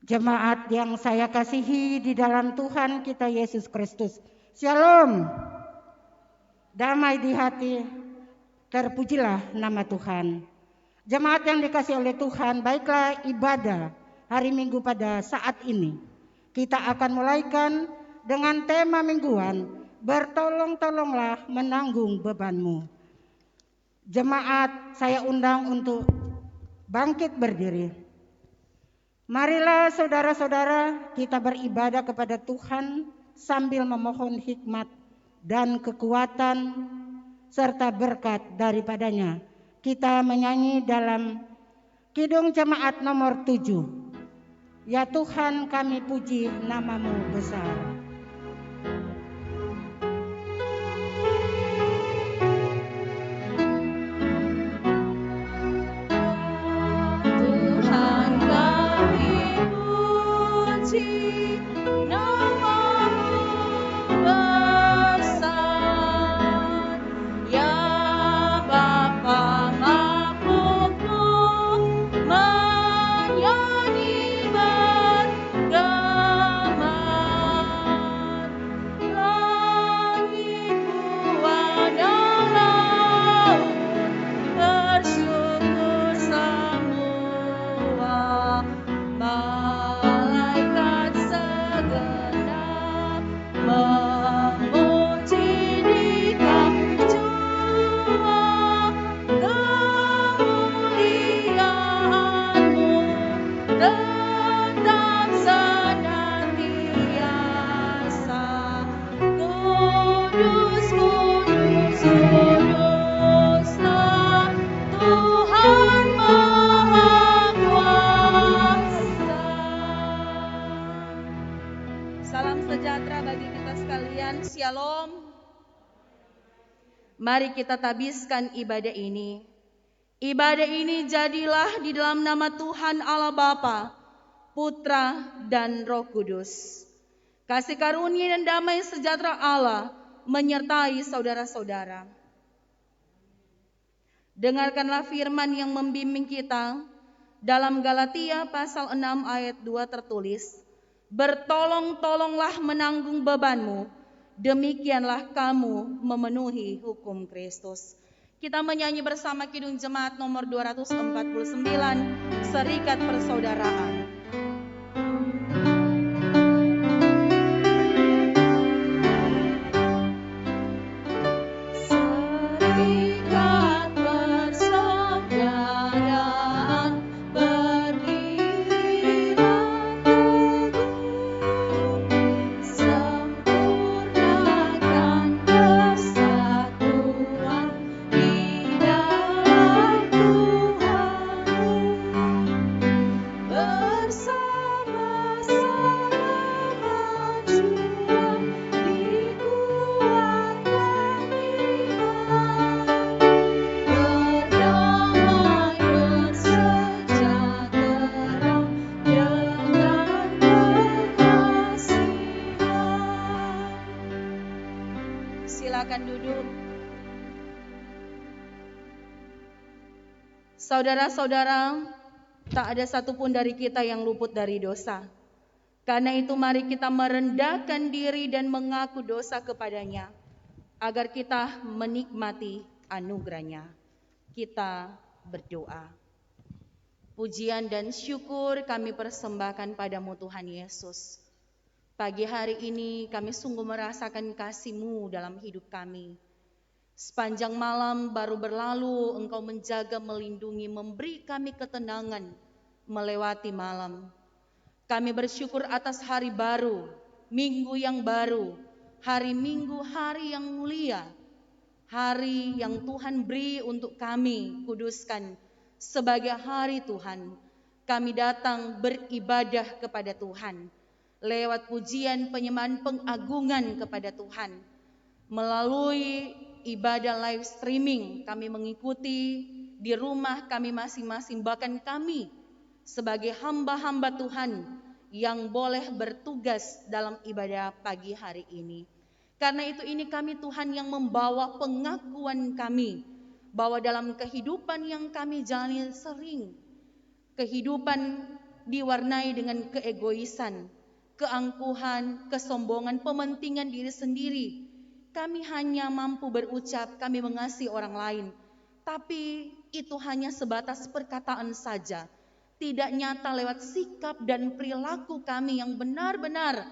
Jemaat yang saya kasihi di dalam Tuhan kita Yesus Kristus. Shalom. Damai di hati, terpujilah nama Tuhan. Jemaat yang dikasihi oleh Tuhan, baiklah ibadah hari Minggu pada saat ini. Kita akan mulaikan dengan tema mingguan, bertolong-tolonglah menanggung bebanmu. Jemaat saya undang untuk bangkit berdiri. Marilah saudara-saudara kita beribadah kepada Tuhan sambil memohon hikmat dan kekuatan serta berkat daripadanya. Kita menyanyi dalam Kidung Jemaat nomor 7. Ya Tuhan, kami puji namamu besar. Mari kita tabiskan ibadah ini. Ibadah ini jadilah di dalam nama Tuhan Allah Bapa, Putra dan Roh Kudus. Kasih karunia dan damai sejahtera Allah menyertai saudara-saudara. Dengarkanlah firman yang membimbing kita dalam Galatia pasal 6 ayat 2 tertulis, bertolong-tolonglah menanggung bebanmu, demikianlah kamu memenuhi hukum Kristus. Kita menyanyi bersama Kidung Jemaat nomor 249, Serikat Persaudaraan. Silakan duduk. Saudara-saudara, tak ada satupun dari kita yang luput dari dosa. Karena itu mari kita merendahkan diri dan mengaku dosa kepadanya, agar kita menikmati anugerahnya. Kita berdoa. Pujian dan syukur kami persembahkan padamu Tuhan Yesus. Pagi hari ini kami sungguh merasakan kasih-Mu dalam hidup kami. Sepanjang malam baru berlalu, Engkau menjaga, melindungi, memberi kami ketenangan melewati malam. Kami bersyukur atas hari baru, minggu yang baru, hari Minggu, hari yang mulia, hari yang Tuhan beri untuk kami kuduskan sebagai hari Tuhan. Kami datang beribadah kepada Tuhan lewat pujian, penyembahan, pengagungan kepada Tuhan. Melalui ibadah live streaming, kami mengikuti di rumah kami masing-masing, bahkan kami sebagai hamba-hamba Tuhan yang boleh bertugas dalam ibadah pagi hari ini. Karena itu ini kami Tuhan yang membawa pengakuan kami, bahwa dalam kehidupan yang kami jalani sering kehidupan diwarnai dengan keegoisan, keangkuhan, kesombongan, pementingan diri sendiri. Kami hanya mampu berucap kami mengasihi orang lain, tapi itu hanya sebatas perkataan saja, tidak nyata lewat sikap dan perilaku kami yang benar-benar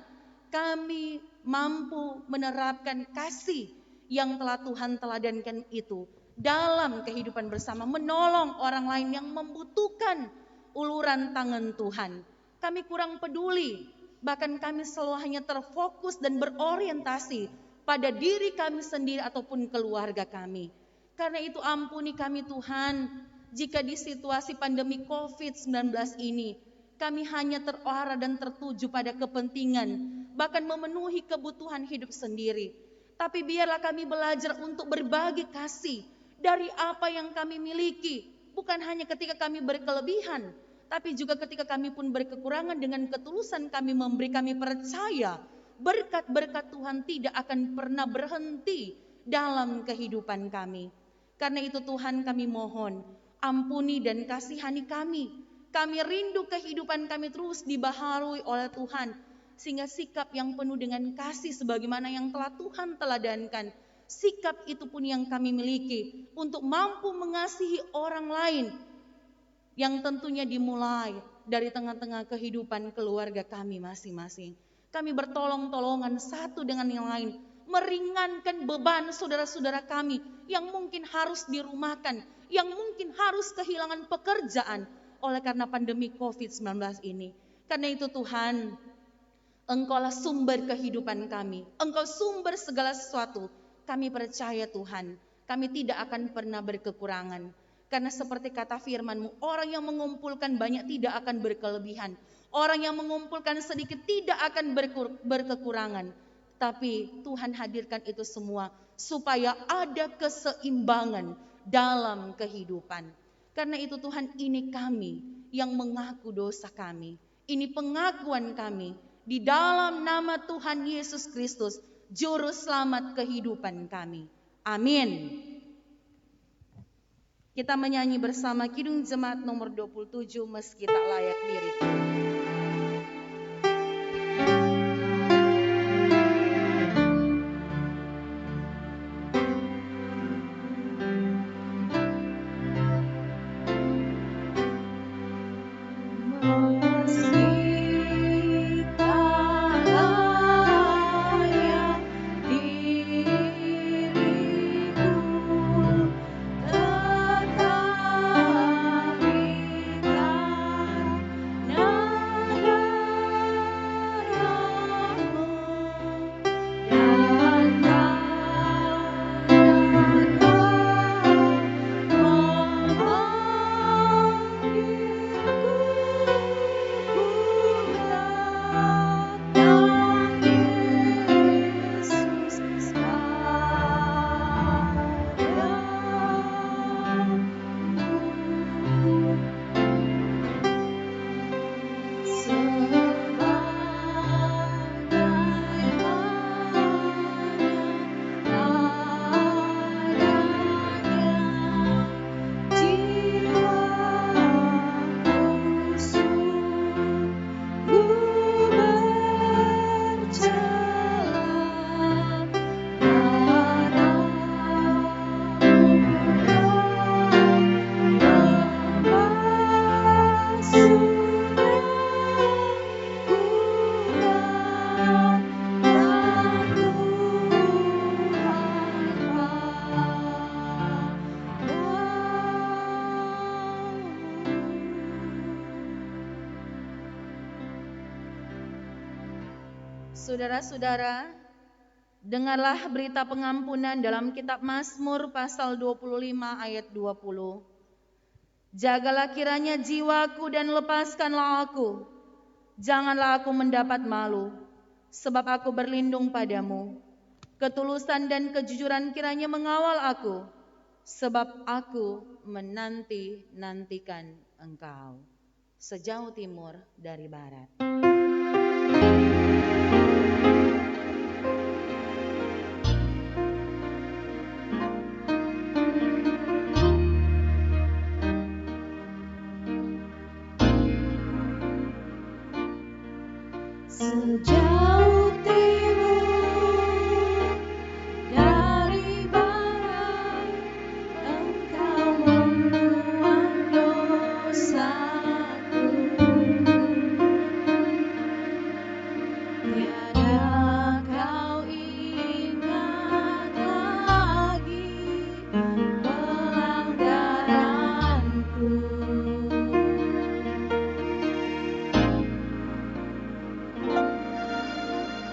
kami mampu menerapkan kasih yang telah Tuhan teladankan itu dalam kehidupan bersama, menolong orang lain yang membutuhkan uluran tangan Tuhan. Kami kurang peduli, bahkan kami selalu hanya terfokus dan berorientasi pada diri kami sendiri ataupun keluarga kami. Karena itu ampuni kami Tuhan, jika di situasi pandemi COVID-19 ini kami hanya terarah dan tertuju pada kepentingan, bahkan memenuhi kebutuhan hidup sendiri. Tapi biarlah kami belajar untuk berbagi kasih dari apa yang kami miliki, bukan hanya ketika kami berkelebihan, tapi juga ketika kami pun berkekurangan. Dengan ketulusan kami memberi, kami percaya berkat-berkat Tuhan tidak akan pernah berhenti dalam kehidupan kami. Karena itu Tuhan kami mohon, ampuni dan kasihani kami. Kami rindu kehidupan kami terus dibaharui oleh Tuhan, sehingga sikap yang penuh dengan kasih sebagaimana yang telah Tuhan teladankan, sikap itu pun yang kami miliki untuk mampu mengasihi orang lain, yang tentunya dimulai dari tengah-tengah kehidupan keluarga kami masing-masing. Kami bertolong-tolongan satu dengan yang lain, meringankan beban saudara-saudara kami yang mungkin harus dirumahkan, yang mungkin harus kehilangan pekerjaan oleh karena pandemi COVID-19 ini. Karena itu Tuhan, Engkaulah sumber kehidupan kami, Engkau sumber segala sesuatu. Kami percaya Tuhan, kami tidak akan pernah berkekurangan. Karena seperti kata firman-Mu, orang yang mengumpulkan banyak tidak akan berkelebihan. Orang yang mengumpulkan sedikit tidak akan berkekurangan. Tapi Tuhan hadirkan itu semua supaya ada keseimbangan dalam kehidupan. Karena itu Tuhan, ini kami yang mengaku dosa kami. Ini pengakuan kami di dalam nama Tuhan Yesus Kristus, Juru Selamat kehidupan kami. Amin. Kita menyanyi bersama Kidung Jemaat nomor 27, Meski Tak Layak Diriku. Saudara-saudara, dengarlah berita pengampunan dalam kitab Mazmur pasal 25 ayat 20. Jagalah kiranya jiwaku dan lepaskanlah aku. Janganlah aku mendapat malu, sebab aku berlindung padamu. Ketulusan dan kejujuran kiranya mengawal aku, sebab aku menanti-nantikan Engkau. Sejauh timur dari barat. Sejauh timur dari barat, Engkau membuang dosaku. Tiada kau ingat lagi pelanggaranku.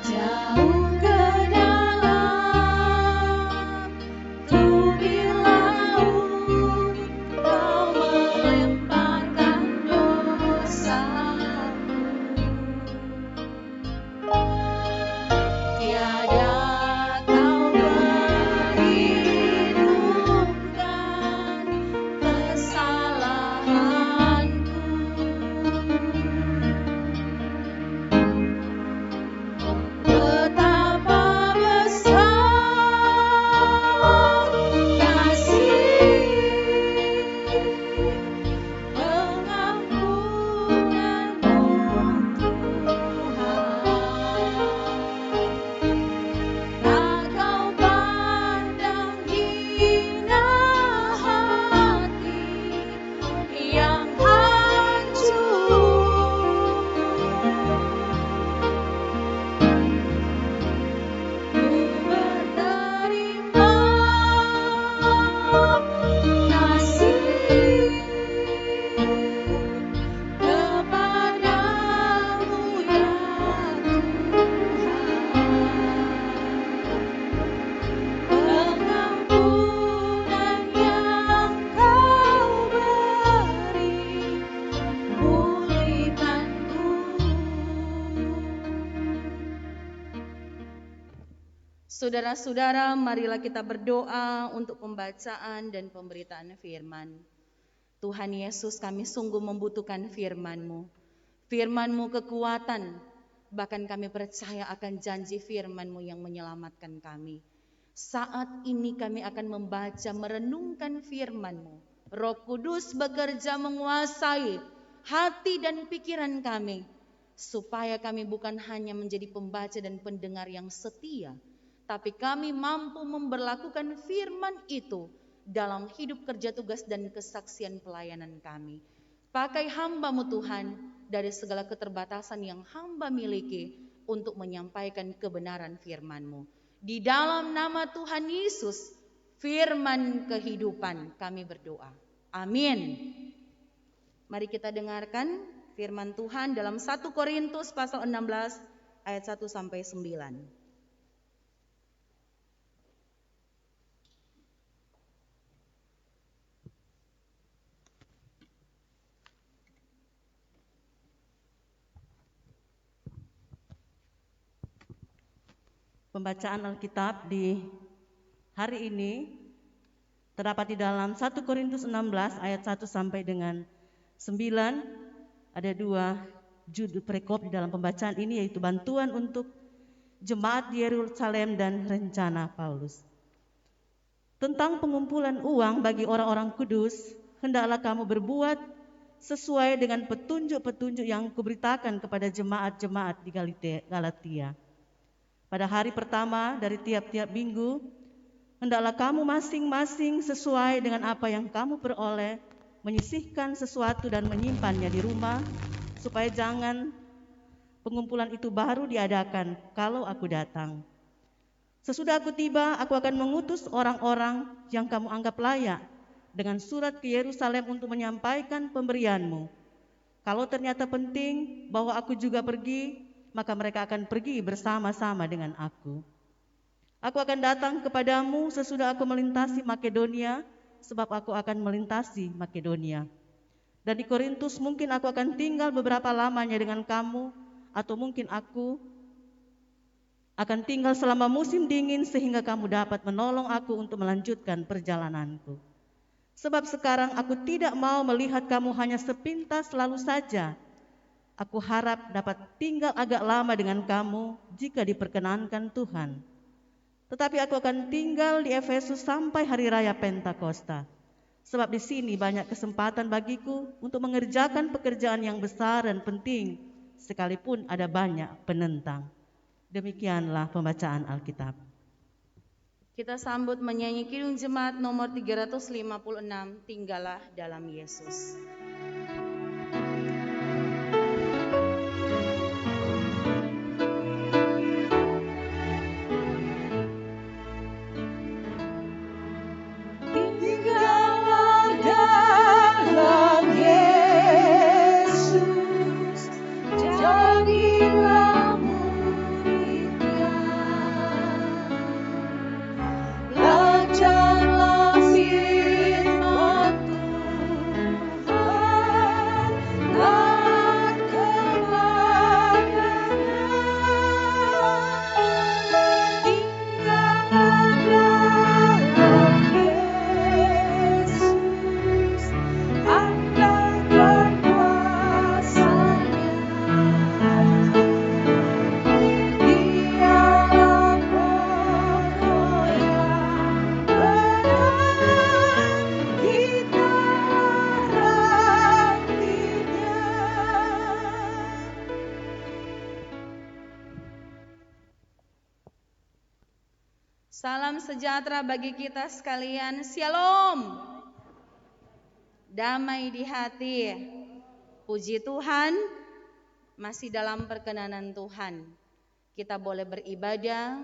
Jauh ke dalam tubir laut, Kau melemparkan dosaku. Tiada kau perhitungkan kesalahanku. Betapa besar kasih pengampunanmu, Tuhan. Tak kau pandang hina hati yang hancur. Ku berterima kasih kepadamu ya Tuhan. Pengampunan yang Kau beri, pulihkanku. Saudara-saudara, marilah kita berdoa untuk pembacaan dan pemberitaan firman. Tuhan Yesus, kami sungguh membutuhkan firman-Mu. Firman-Mu kekuatan, bahkan kami percaya akan janji firman-Mu yang menyelamatkan kami. Saat ini kami akan membaca, merenungkan firman-Mu. Roh Kudus bekerja menguasai hati dan pikiran kami, supaya kami bukan hanya menjadi pembaca dan pendengar yang setia, tapi kami mampu memberlakukan firman itu dalam hidup kerja tugas dan kesaksian pelayanan kami. Pakai hamba-Mu Tuhan dari segala keterbatasan yang hamba miliki untuk menyampaikan kebenaran firman-Mu. Di dalam nama Tuhan Yesus, firman kehidupan, kami berdoa. Amin. Mari kita dengarkan firman Tuhan dalam 1 Korintus pasal 16 ayat 1 sampai 9. Pembacaan Alkitab di hari ini terdapat di dalam 1 Korintus 16 ayat 1 sampai dengan 9. Ada dua judul prekop di dalam pembacaan ini, yaitu bantuan untuk jemaat di Yerusalem dan rencana Paulus. Tentang pengumpulan uang bagi orang-orang kudus, hendaklah kamu berbuat sesuai dengan petunjuk-petunjuk yang kuberitakan kepada jemaat-jemaat di Galatia. Pada hari pertama dari tiap-tiap minggu, hendaklah kamu masing-masing sesuai dengan apa yang kamu peroleh, menyisihkan sesuatu dan menyimpannya di rumah, supaya jangan pengumpulan itu baru diadakan kalau aku datang. Sesudah aku tiba, aku akan mengutus orang-orang yang kamu anggap layak dengan surat ke Yerusalem untuk menyampaikan pemberianmu. Kalau ternyata penting bahwa aku juga pergi, maka mereka akan pergi bersama-sama dengan aku. Aku akan datang kepadamu sesudah aku melintasi Makedonia, sebab aku akan melintasi Makedonia. Dan di Korintus mungkin aku akan tinggal beberapa lamanya dengan kamu, atau mungkin aku akan tinggal selama musim dingin sehingga kamu dapat menolong aku untuk melanjutkan perjalananku. Sebab sekarang aku tidak mau melihat kamu hanya sepintas lalu saja. Aku harap dapat tinggal agak lama dengan kamu jika diperkenankan Tuhan. Tetapi aku akan tinggal di Efesus sampai hari raya Pentakosta. Sebab di sini banyak kesempatan bagiku untuk mengerjakan pekerjaan yang besar dan penting, sekalipun ada banyak penentang. Demikianlah pembacaan Alkitab. Kita sambut menyanyi Kidung Jemaat nomor 356, Tinggallah dalam Yesus. Salam sejahtera bagi kita sekalian. Shalom. Damai di hati. Puji Tuhan, masih dalam perkenanan Tuhan. Kita boleh beribadah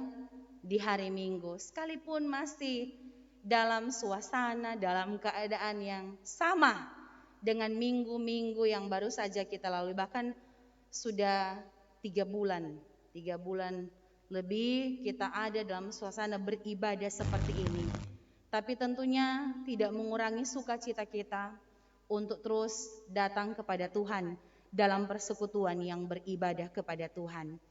di hari Minggu, sekalipun masih dalam suasana, dalam keadaan yang sama dengan minggu-minggu yang baru saja kita lalui. Bahkan sudah 3 bulan lebih kita ada dalam suasana beribadah seperti ini. Tapi tentunya tidak mengurangi sukacita kita untuk terus datang kepada Tuhan dalam persekutuan yang beribadah kepada Tuhan.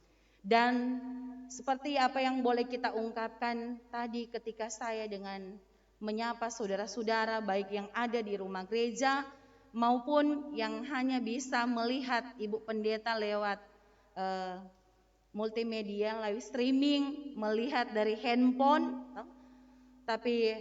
Dan seperti apa yang boleh kita ungkapkan tadi ketika saya dengan menyapa saudara-saudara baik yang ada di rumah gereja maupun yang hanya bisa melihat Ibu Pendeta lewat multimedia, live streaming, melihat dari handphone. Tapi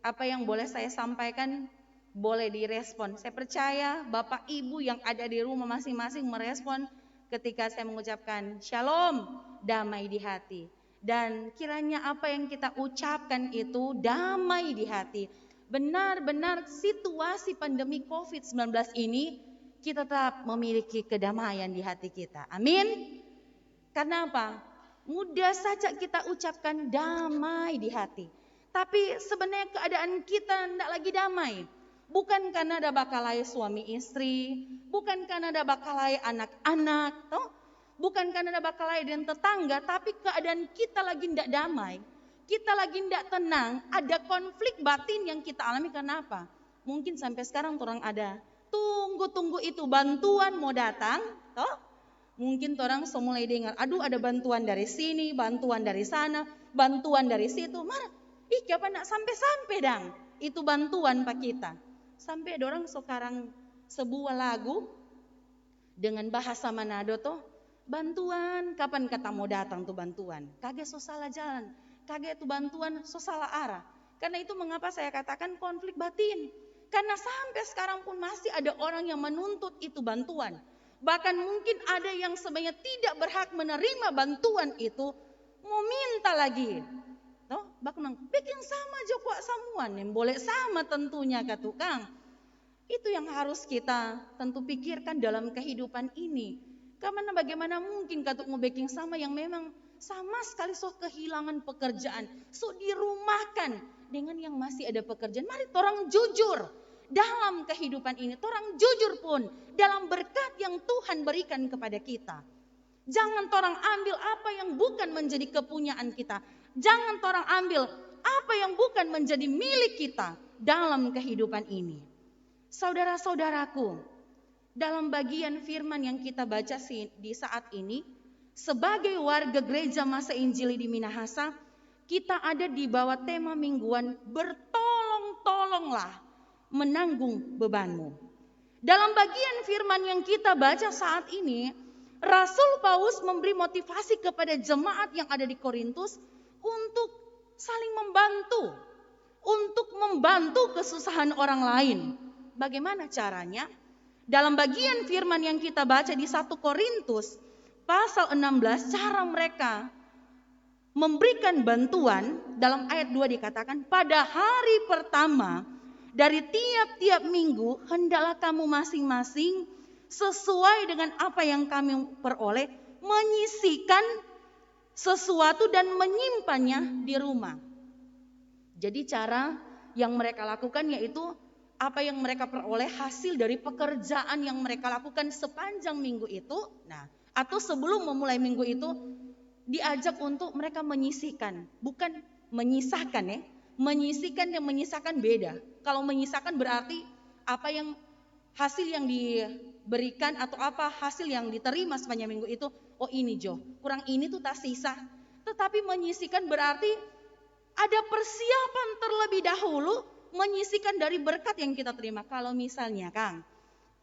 apa yang boleh saya sampaikan boleh direspon. Saya percaya Bapak Ibu yang ada di rumah masing-masing merespon ketika saya mengucapkan shalom, damai di hati. Dan kiranya apa yang kita ucapkan itu damai di hati. Benar-benar situasi pandemi COVID-19 ini kita tetap memiliki kedamaian di hati kita. Amin. Karena apa? Mudah saja kita ucapkan damai di hati. Tapi sebenarnya keadaan kita tidak lagi damai. Bukan karena ada bakalai suami istri, bukan karena ada bakalai anak-anak, bukan karena ada bakalai dan tetangga, tapi keadaan kita lagi tidak damai. Kita lagi tidak tenang, ada konflik batin yang kita alami. Karena apa? Mungkin sampai sekarang orang ada tunggu-tunggu itu bantuan mau datang, mungkin orang semulai dengar, aduh ada bantuan dari sini, bantuan dari sana, bantuan dari situ. Marah, kapan nak sampai-sampai dang itu bantuan pak kita. Sampai ada orang sekarang sebuah lagu dengan bahasa Manado bantuan, kapan kata mau datang tuh bantuan? Kagak so salah jalan, kagak itu bantuan so salah arah. Karena itu mengapa saya katakan konflik batin. Karena sampai sekarang pun masih ada orang yang menuntut itu bantuan. Bahkan mungkin ada yang sebenarnya tidak berhak menerima bantuan itu, mau minta lagi. Bahkan bikin sama Joko samuan, yang boleh sama tentunya kata tukang. Itu yang harus kita tentu pikirkan dalam kehidupan ini. Karena bagaimana mungkin kata mau baking sama yang memang sama sekali kehilangan pekerjaan, dirumahkan dengan yang masih ada pekerjaan. Mari orang jujur. Dalam kehidupan ini, orang jujur pun dalam berkat yang Tuhan berikan kepada kita. Jangan orang ambil apa yang bukan menjadi kepunyaan kita. Jangan orang ambil apa yang bukan menjadi milik kita dalam kehidupan ini. Saudara-saudaraku, dalam bagian firman yang kita baca di saat ini, sebagai warga gereja Masa Injili di Minahasa, kita ada di bawah tema mingguan bertolong-tolonglah menanggung bebanmu. Dalam bagian firman yang kita baca saat ini, Rasul Paulus memberi motivasi kepada jemaat yang ada di Korintus untuk saling membantu, untuk membantu kesusahan orang lain. Bagaimana caranya? Dalam bagian firman yang kita baca di 1 Korintus pasal 16, cara mereka memberikan bantuan, dalam ayat 2 dikatakan, pada hari pertama dari tiap-tiap minggu hendaklah kamu masing-masing sesuai dengan apa yang kami peroleh menyisihkan sesuatu dan menyimpannya di rumah. Jadi cara yang mereka lakukan yaitu apa yang mereka peroleh hasil dari pekerjaan yang mereka lakukan sepanjang minggu itu. Nah, atau sebelum memulai minggu itu diajak untuk mereka menyisihkan, bukan menyisahkan ya. Menyisihkan dan menyisahkan beda. Kalau menyisahkan berarti apa yang hasil yang diberikan atau apa hasil yang diterima sepanjang minggu itu, oh ini Jo, kurang ini tuh tak sisa. Tetapi menyisihkan berarti ada persiapan terlebih dahulu menyisihkan dari berkat yang kita terima. Kalau misalnya Kang,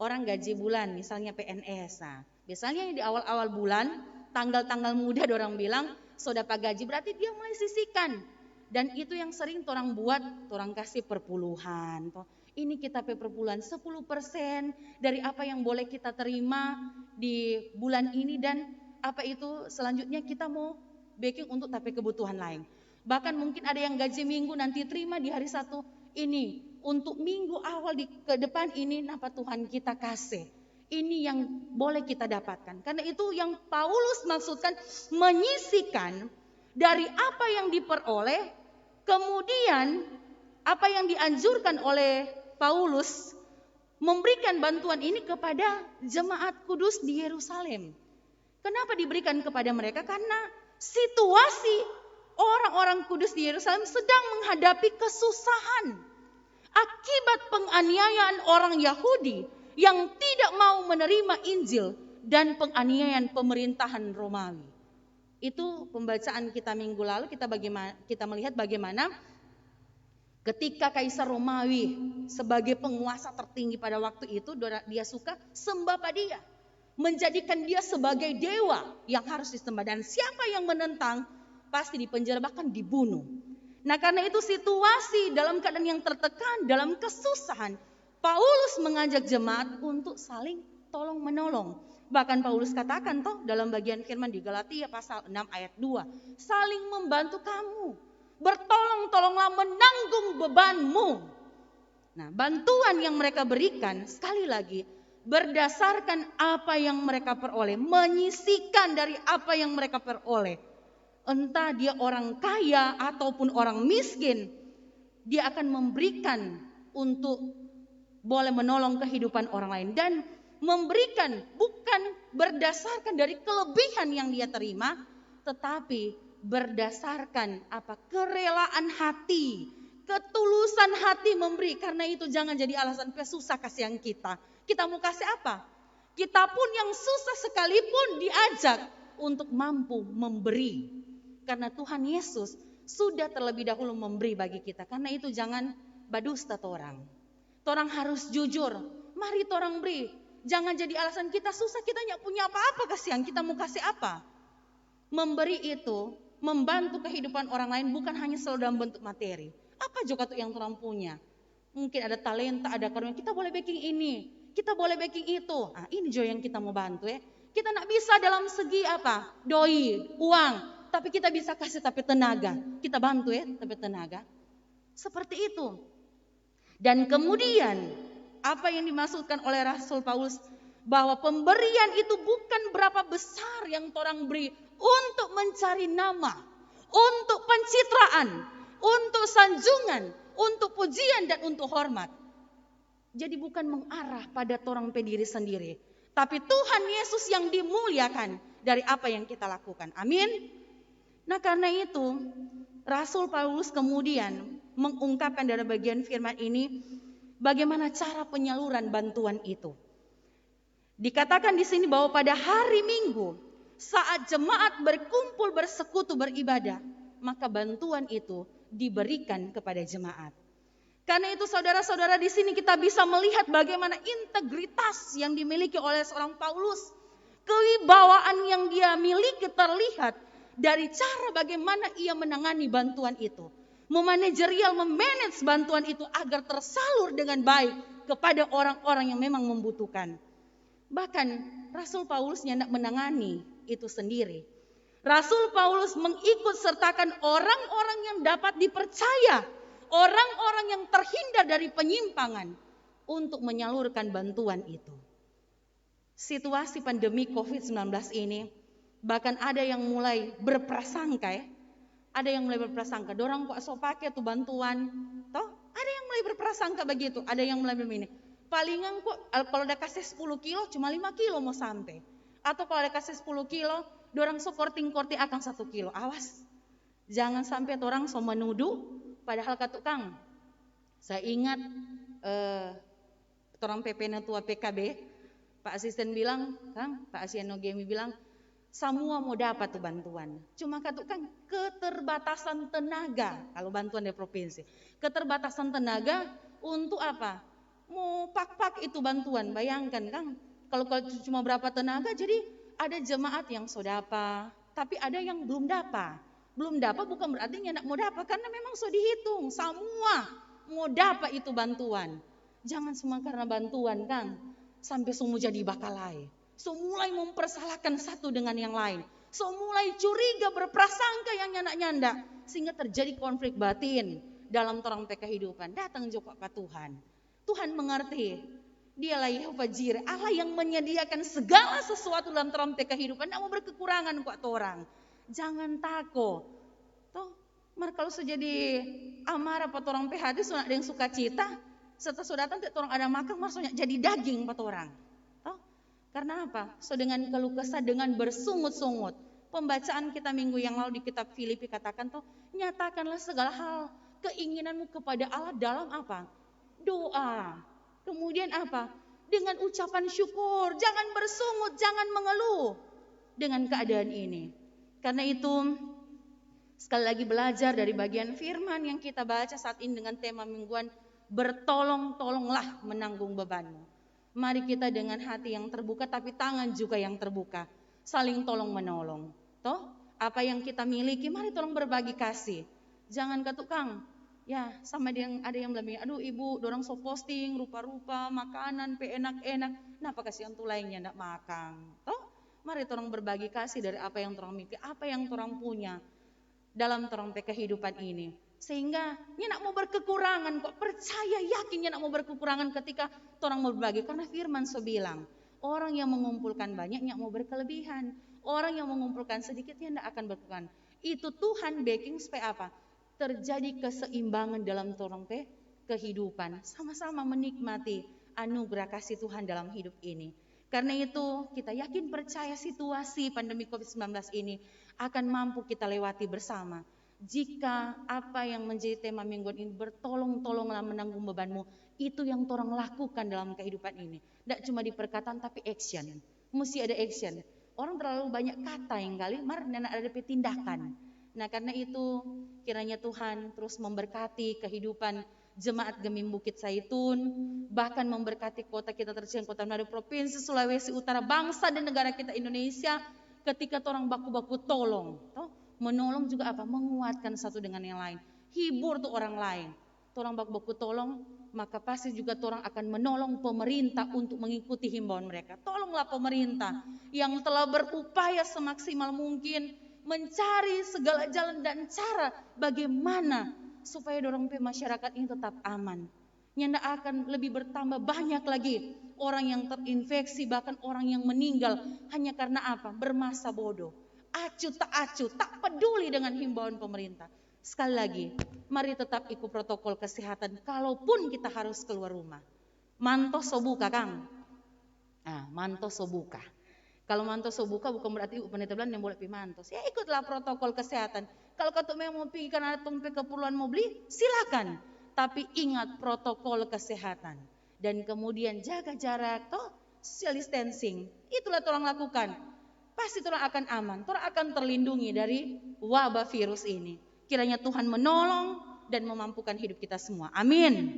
orang gaji bulan misalnya PNS, nah biasanya di awal-awal bulan, tanggal-tanggal muda orang bilang, sodapa gaji berarti dia mulai sisihkan. Dan itu yang sering orang buat, orang kasih perpuluhan. Ini kita perpuluhan 10% dari apa yang boleh kita terima di bulan ini dan apa itu selanjutnya kita mau backing untuk tapi kebutuhan lain. Bahkan mungkin ada yang gaji minggu nanti terima di hari 1 ini. Untuk minggu awal ke depan ini apa Tuhan kita kasih. Ini yang boleh kita dapatkan. Karena itu yang Paulus maksudkan menyisihkan dari apa yang diperoleh, kemudian apa yang dianjurkan oleh Paulus memberikan bantuan ini kepada jemaat kudus di Yerusalem. Kenapa diberikan kepada mereka? Karena situasi orang-orang kudus di Yerusalem sedang menghadapi kesusahan akibat penganiayaan orang Yahudi yang tidak mau menerima Injil dan penganiayaan pemerintahan Romawi. Itu pembacaan kita minggu lalu, kita melihat bagaimana ketika Kaisar Romawi sebagai penguasa tertinggi pada waktu itu, dia suka sembah pada dia. Menjadikan dia sebagai dewa yang harus disembah. Dan siapa yang menentang pasti dipenjara bahkan dibunuh. Nah karena itu situasi dalam keadaan yang tertekan, dalam kesusahan, Paulus mengajak jemaat untuk saling tolong menolong. Bahkan Paulus katakan dalam bagian firman di Galatia pasal 6 ayat 2. Saling membantu kamu. Bertolong-tolonglah menanggung bebanmu. Nah bantuan yang mereka berikan sekali lagi berdasarkan apa yang mereka peroleh. Menyisihkan dari apa yang mereka peroleh. Entah dia orang kaya ataupun orang miskin. Dia akan memberikan untuk boleh menolong kehidupan orang lain. Dan memberikan bukan berdasarkan dari kelebihan yang dia terima, tetapi berdasarkan apa kerelaan hati, ketulusan hati memberi. Karena itu jangan jadi alasan susah kasihan kita. Kita mau kasih apa? Kita pun yang susah sekalipun diajak untuk mampu memberi. Karena Tuhan Yesus sudah terlebih dahulu memberi bagi kita. Karena itu jangan badusta torang. Torang harus jujur. Mari torang beri. Jangan jadi alasan kita susah, kita tidak punya apa-apa kasihan, kita mau kasih apa? Memberi itu, membantu kehidupan orang lain bukan hanya selalu dalam bentuk materi. Apa juga tuh yang orang punya? Mungkin ada talenta, ada karunia, kita boleh backing ini, kita boleh backing itu. Nah, ini juga yang kita mau bantu ya. Kita tidak bisa dalam segi apa? Doi, uang, tapi kita bisa kasih tapi tenaga. Kita bantu ya, tapi tenaga. Seperti itu. Dan kemudian apa yang dimaksudkan oleh Rasul Paulus bahwa pemberian itu bukan berapa besar yang orang beri untuk mencari nama, untuk pencitraan, untuk sanjungan, untuk pujian dan untuk hormat. Jadi bukan mengarah pada orang diri sendiri, tapi Tuhan Yesus yang dimuliakan dari apa yang kita lakukan. Amin. Nah karena itu Rasul Paulus kemudian mengungkapkan dari bagian firman ini bagaimana cara penyaluran bantuan itu. Dikatakan di sini bahwa pada hari Minggu saat jemaat berkumpul bersekutu beribadah, maka bantuan itu diberikan kepada jemaat. Karena itu saudara-saudara di sini kita bisa melihat bagaimana integritas yang dimiliki oleh seorang Paulus. Kewibawaan yang dia miliki terlihat dari cara bagaimana ia menangani bantuan itu. Memanajerial, memanage bantuan itu agar tersalur dengan baik kepada orang-orang yang memang membutuhkan. Bahkan Rasul Paulus hendak menangani itu sendiri. Rasul Paulus mengikut sertakan orang-orang yang dapat dipercaya, orang-orang yang terhindar dari penyimpangan untuk menyalurkan bantuan itu. Situasi pandemi COVID-19 ini, bahkan ada yang mulai berprasangka ya. Ada yang mulai berprasangka, dorang kok so pakai tuh bantuan. Toh, ada yang mulai berprasangka begitu, ada yang mulai begini. Palingan kok kalau udah kasih 10 kilo cuma 5 kilo mau sampai. Atau kalau ada kasih 10 kilo, dorang so korting-korting akan 1 kilo. Awas, jangan sampai orang so menuduh, padahal kata Kang. Saya ingat orang PP tua PKB, Pak Asisten bilang, Kang, Pak Asiano Gemi bilang, semua mau dapat tuh bantuan. Cuma kata Kang, keterbatasan tenaga kalau bantuan dari provinsi. Keterbatasan tenaga untuk apa? Mau pak-pak itu bantuan. Bayangkan Kang, kalau cuma berapa tenaga, jadi ada jemaat yang sodapa, tapi ada yang belum dapat. Belum dapat bukan berarti nggak mau dapat, karena memang sudah dihitung semua mau dapat itu bantuan. Jangan semua karena bantuan Kang, sampai semua jadi bakalai. So mulai mempersalahkan satu dengan yang lain. So mulai curiga, berprasangka yang nyandak-nyandak. Sehingga terjadi konflik batin dalam terang kehidupan. Datang juga Pak Tuhan. Tuhan mengerti. Dialah Yehova Jireh, Allah yang menyediakan segala sesuatu dalam terang kehidupan. Tidak mau berkekurangan kok orang. Jangan takut. Toh, kalau sudah jadi amarah Pak orang PHD, sudah ada yang suka cita. Setelah sudah datang, orang ada makan, maksudnya jadi daging Pak orang. Karena apa? So dengan keluh kesah, dengan bersungut-sungut. Pembacaan kita minggu yang lalu di kitab Filipi katakan tuh, nyatakanlah segala hal keinginanmu kepada Allah dalam apa? Doa. Kemudian apa? Dengan ucapan syukur. Jangan bersungut, jangan mengeluh dengan keadaan ini. Karena itu, sekali lagi belajar dari bagian firman yang kita baca saat ini dengan tema mingguan, bertolong-tolonglah menanggung bebanmu. Mari kita dengan hati yang terbuka tapi tangan juga yang terbuka. Saling tolong menolong. Toh, apa yang kita miliki mari tolong berbagi kasih. Jangan ketukang. Ya, sama ada yang bilang, aduh ibu, dorang so posting rupa-rupa makanan enak-enak. Kenapa kasihan tuh lainnya enggak makan? Toh, mari tolong berbagi kasih dari apa yang orang miliki, apa yang orang punya dalam terang kehidupan ini. Sehingga nyak mau berkekurangan kok, percaya yakin nyak mau berkekurangan ketika orang mau berbagi. Karena firman so bilang, orang yang mengumpulkan banyak nyak mau berkelebihan, orang yang mengumpulkan sedikit nyak akan berkekurangan. Itu Tuhan backing supaya apa? Terjadi keseimbangan dalam orang kehidupan, sama-sama menikmati anugerah kasih Tuhan dalam hidup ini. Karena itu kita yakin percaya situasi pandemi COVID-19 ini akan mampu kita lewati bersama. Jika apa yang menjadi tema mingguan ini, bertolong-tolonglah menanggung bebanmu, itu yang orang lakukan dalam kehidupan ini. Tidak cuma di perkataan tapi action. Mesti ada action. Orang terlalu banyak kata yang kali, mari ada tindakan. Nah karena itu kiranya Tuhan terus memberkati kehidupan jemaat Gemim Bukit Zaitun, bahkan memberkati kota kita tercinta, Kota Manado, Provinsi Sulawesi Utara, bangsa dan negara kita Indonesia, ketika orang baku-baku tolong. Menolong juga apa? Menguatkan satu dengan yang lain. Hibur tuh orang lain. Orang baku-baku tolong, maka pasti juga orang akan menolong pemerintah untuk mengikuti himbauan mereka. Tolonglah pemerintah yang telah berupaya semaksimal mungkin mencari segala jalan dan cara bagaimana supaya dorong masyarakat ini tetap aman. Nyanda akan lebih bertambah banyak lagi orang yang terinfeksi, bahkan orang yang meninggal hanya karena apa? Bermasa bodoh. Acuh tak peduli dengan himbauan pemerintah. Sekali lagi, mari tetap ikut protokol kesehatan kalaupun kita harus keluar rumah. Mantos so buka Kang. Mantos so buka. Kalau mantos so buka bukan berarti pendeta bilang yang boleh pergi mantos. Ya ikutlah protokol kesehatan. Kalau kau mau pergi karena ada keperluan mau beli, silakan. Tapi ingat protokol kesehatan. Dan kemudian jaga jarak, social distancing. Itulah orang lakukan. Pasti orang akan aman, orang akan terlindungi dari wabah virus ini. Kiranya Tuhan menolong dan memampukan hidup kita semua. Amin.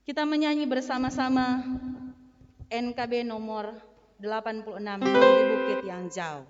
Kita menyanyi bersama-sama NKB nomor 86, di Bukit yang Jauh.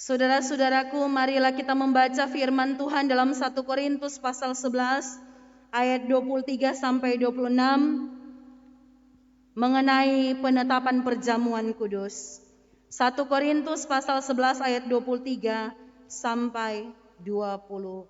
Saudara-saudaraku, marilah kita membaca firman Tuhan dalam 1 Korintus pasal 11 ayat 23 sampai 26 mengenai penetapan perjamuan kudus. 1 Korintus pasal 11 ayat 23 sampai 26.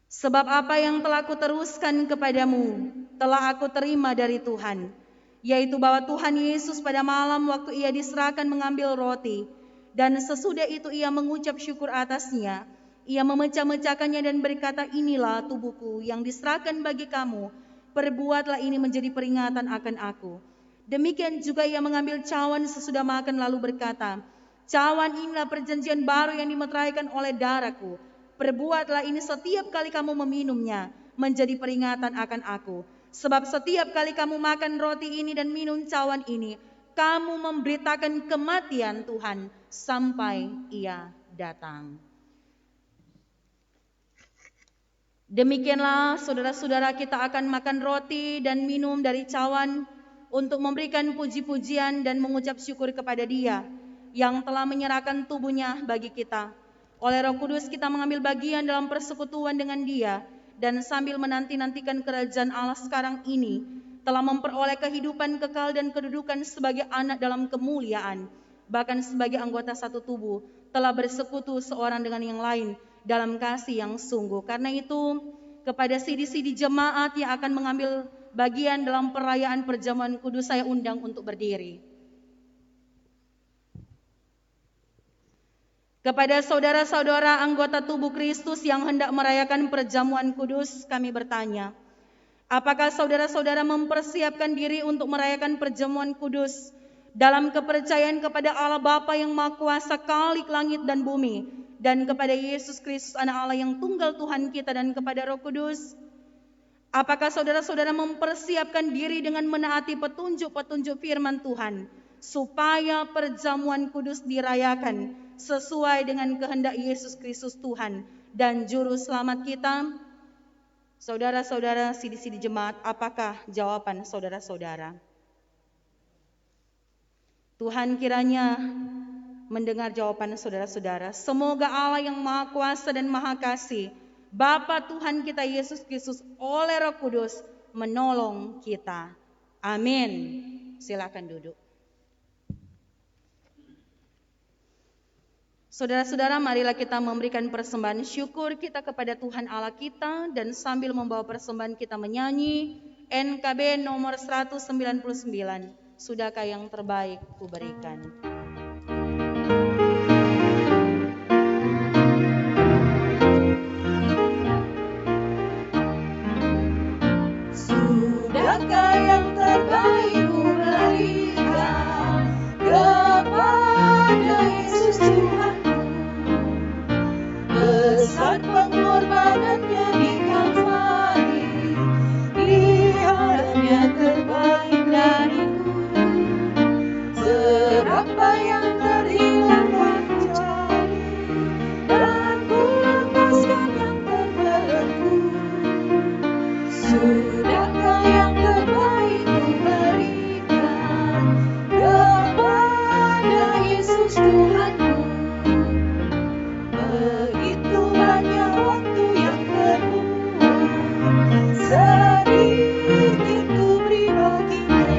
Sebab apa yang telah kuteruskan kepadamu telah aku terima dari Tuhan, yaitu bahwa Tuhan Yesus pada malam waktu ia diserahkan mengambil roti, dan sesudah itu ia mengucap syukur atasnya, ia memecah-mecahkannya dan berkata, inilah tubuhku yang diserahkan bagi kamu, perbuatlah ini menjadi peringatan akan aku. Demikian juga ia mengambil cawan sesudah makan lalu berkata, cawan inilah perjanjian baru yang dimeteraikan oleh darahku. Perbuatlah ini setiap kali kamu meminumnya menjadi peringatan akan aku. Sebab setiap kali kamu makan roti ini dan minum cawan ini, kamu memberitakan kematian Tuhan sampai ia datang. Demikianlah saudara-saudara, kita akan makan roti dan minum dari cawan untuk memberikan puji-pujian dan mengucap syukur kepada Dia yang telah menyerahkan tubuhnya bagi kita. Oleh Roh Kudus kita mengambil bagian dalam persekutuan dengan Dia, dan sambil menanti-nantikan kerajaan Allah sekarang ini, telah memperoleh kehidupan kekal dan kedudukan sebagai anak dalam kemuliaan, bahkan sebagai anggota satu tubuh, telah bersekutu seorang dengan yang lain dalam kasih yang sungguh. Karena itu, kepada sidi-sidi jemaat yang akan mengambil bagian dalam perayaan perjamuan kudus, saya undang untuk berdiri. Kepada saudara-saudara anggota tubuh Kristus yang hendak merayakan perjamuan kudus, kami bertanya, apakah saudara-saudara mempersiapkan diri untuk merayakan perjamuan kudus dalam kepercayaan kepada Allah Bapa yang Maha Kuasa, Khalik langit dan bumi, dan kepada Yesus Kristus Anak Allah yang tunggal Tuhan kita, dan kepada Roh Kudus? Apakah saudara-saudara mempersiapkan diri dengan menaati petunjuk-petunjuk firman Tuhan, supaya perjamuan kudus dirayakan sesuai dengan kehendak Yesus Kristus Tuhan dan Juru Selamat kita? Saudara-saudara sidi-sidi jemaat, apakah jawaban saudara-saudara? Tuhan kiranya mendengar jawaban saudara-saudara. Semoga Allah yang Maha Kuasa dan Maha Kasih, Bapa Tuhan kita Yesus Kristus oleh Roh Kudus menolong kita. Amin. Silakan duduk. Saudara-saudara, marilah kita memberikan persembahan syukur kita kepada Tuhan Allah kita, dan sambil membawa persembahan kita menyanyi NKB nomor 199, Sudahkah yang terbaik kuberikan. Sudahkah yang terbaik kuberikan kepada Yesus Tuhanku, besar pengorbanannya di Kalvari, diharapnya terbaik dariku. Berapa yang terhilang aku cari, dan ku lepaskan yang terbelenggu. Sudahkah yang terbaik kuberikan kepada Yesus Tuhanku, begitu banyak waktu yang terbuang, sedikit ku beri baginya.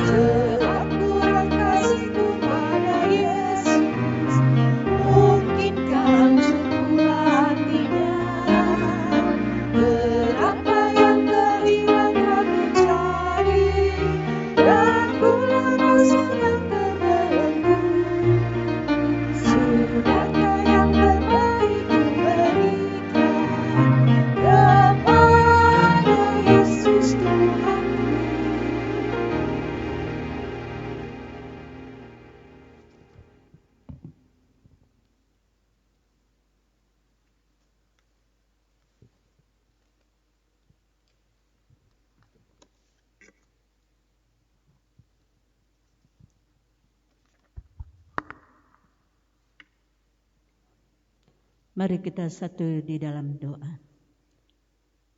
Sebab kurang kasihku pada Yesus, mungkinkah cukup artinya. Berapa yang terhilang aku cari, dan ku lepaskan yang terbelenggu. Sudahkah yang terbaik kuberikan kepada Yesus Tuhanku. Mari kita satu di dalam doa.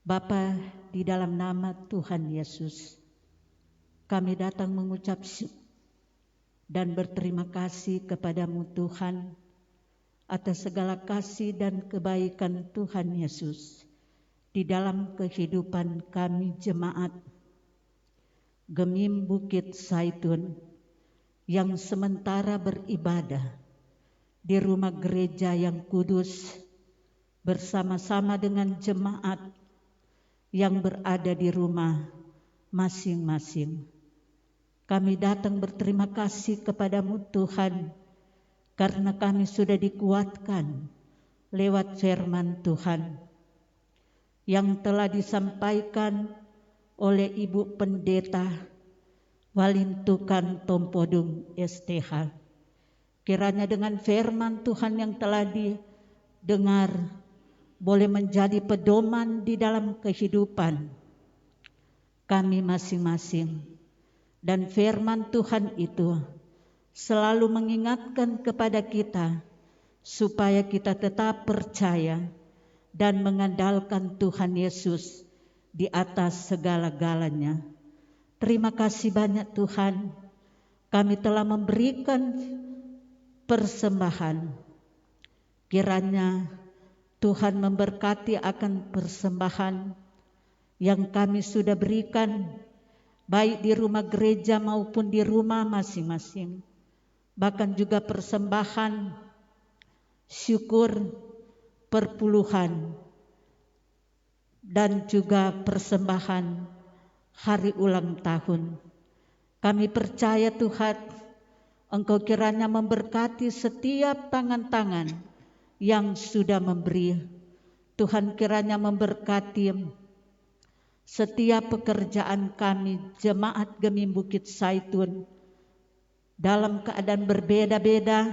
Bapa, di dalam nama Tuhan Yesus, kami datang mengucap dan berterima kasih kepadamu Tuhan atas segala kasih dan kebaikan Tuhan Yesus di dalam kehidupan kami jemaat Gemim Bukit Zaitun yang sementara beribadah di rumah gereja yang kudus bersama-sama dengan jemaat yang berada di rumah masing-masing. Kami datang berterima kasih kepadamu Tuhan karena kami sudah dikuatkan lewat firman Tuhan yang telah disampaikan oleh Ibu Pendeta Walintukan Tompodung STH. Kiranya dengan firman Tuhan yang telah didengar boleh menjadi pedoman di dalam kehidupan kami masing-masing. Dan firman Tuhan itu selalu mengingatkan kepada kita supaya kita tetap percaya dan mengandalkan Tuhan Yesus di atas segala-galanya. Terima kasih banyak Tuhan, kami telah memberikan persembahan. Kiranya Tuhan memberkati akan persembahan yang kami sudah berikan, baik di rumah gereja maupun di rumah masing-masing. Bahkan juga persembahan syukur perpuluhan dan juga persembahan hari ulang tahun. Kami percaya Tuhan, Engkau kiranya memberkati setiap tangan-tangan yang sudah memberi. Tuhan kiranya memberkati setiap pekerjaan kami jemaat Gemim Bukit Zaitun dalam keadaan berbeda-beda,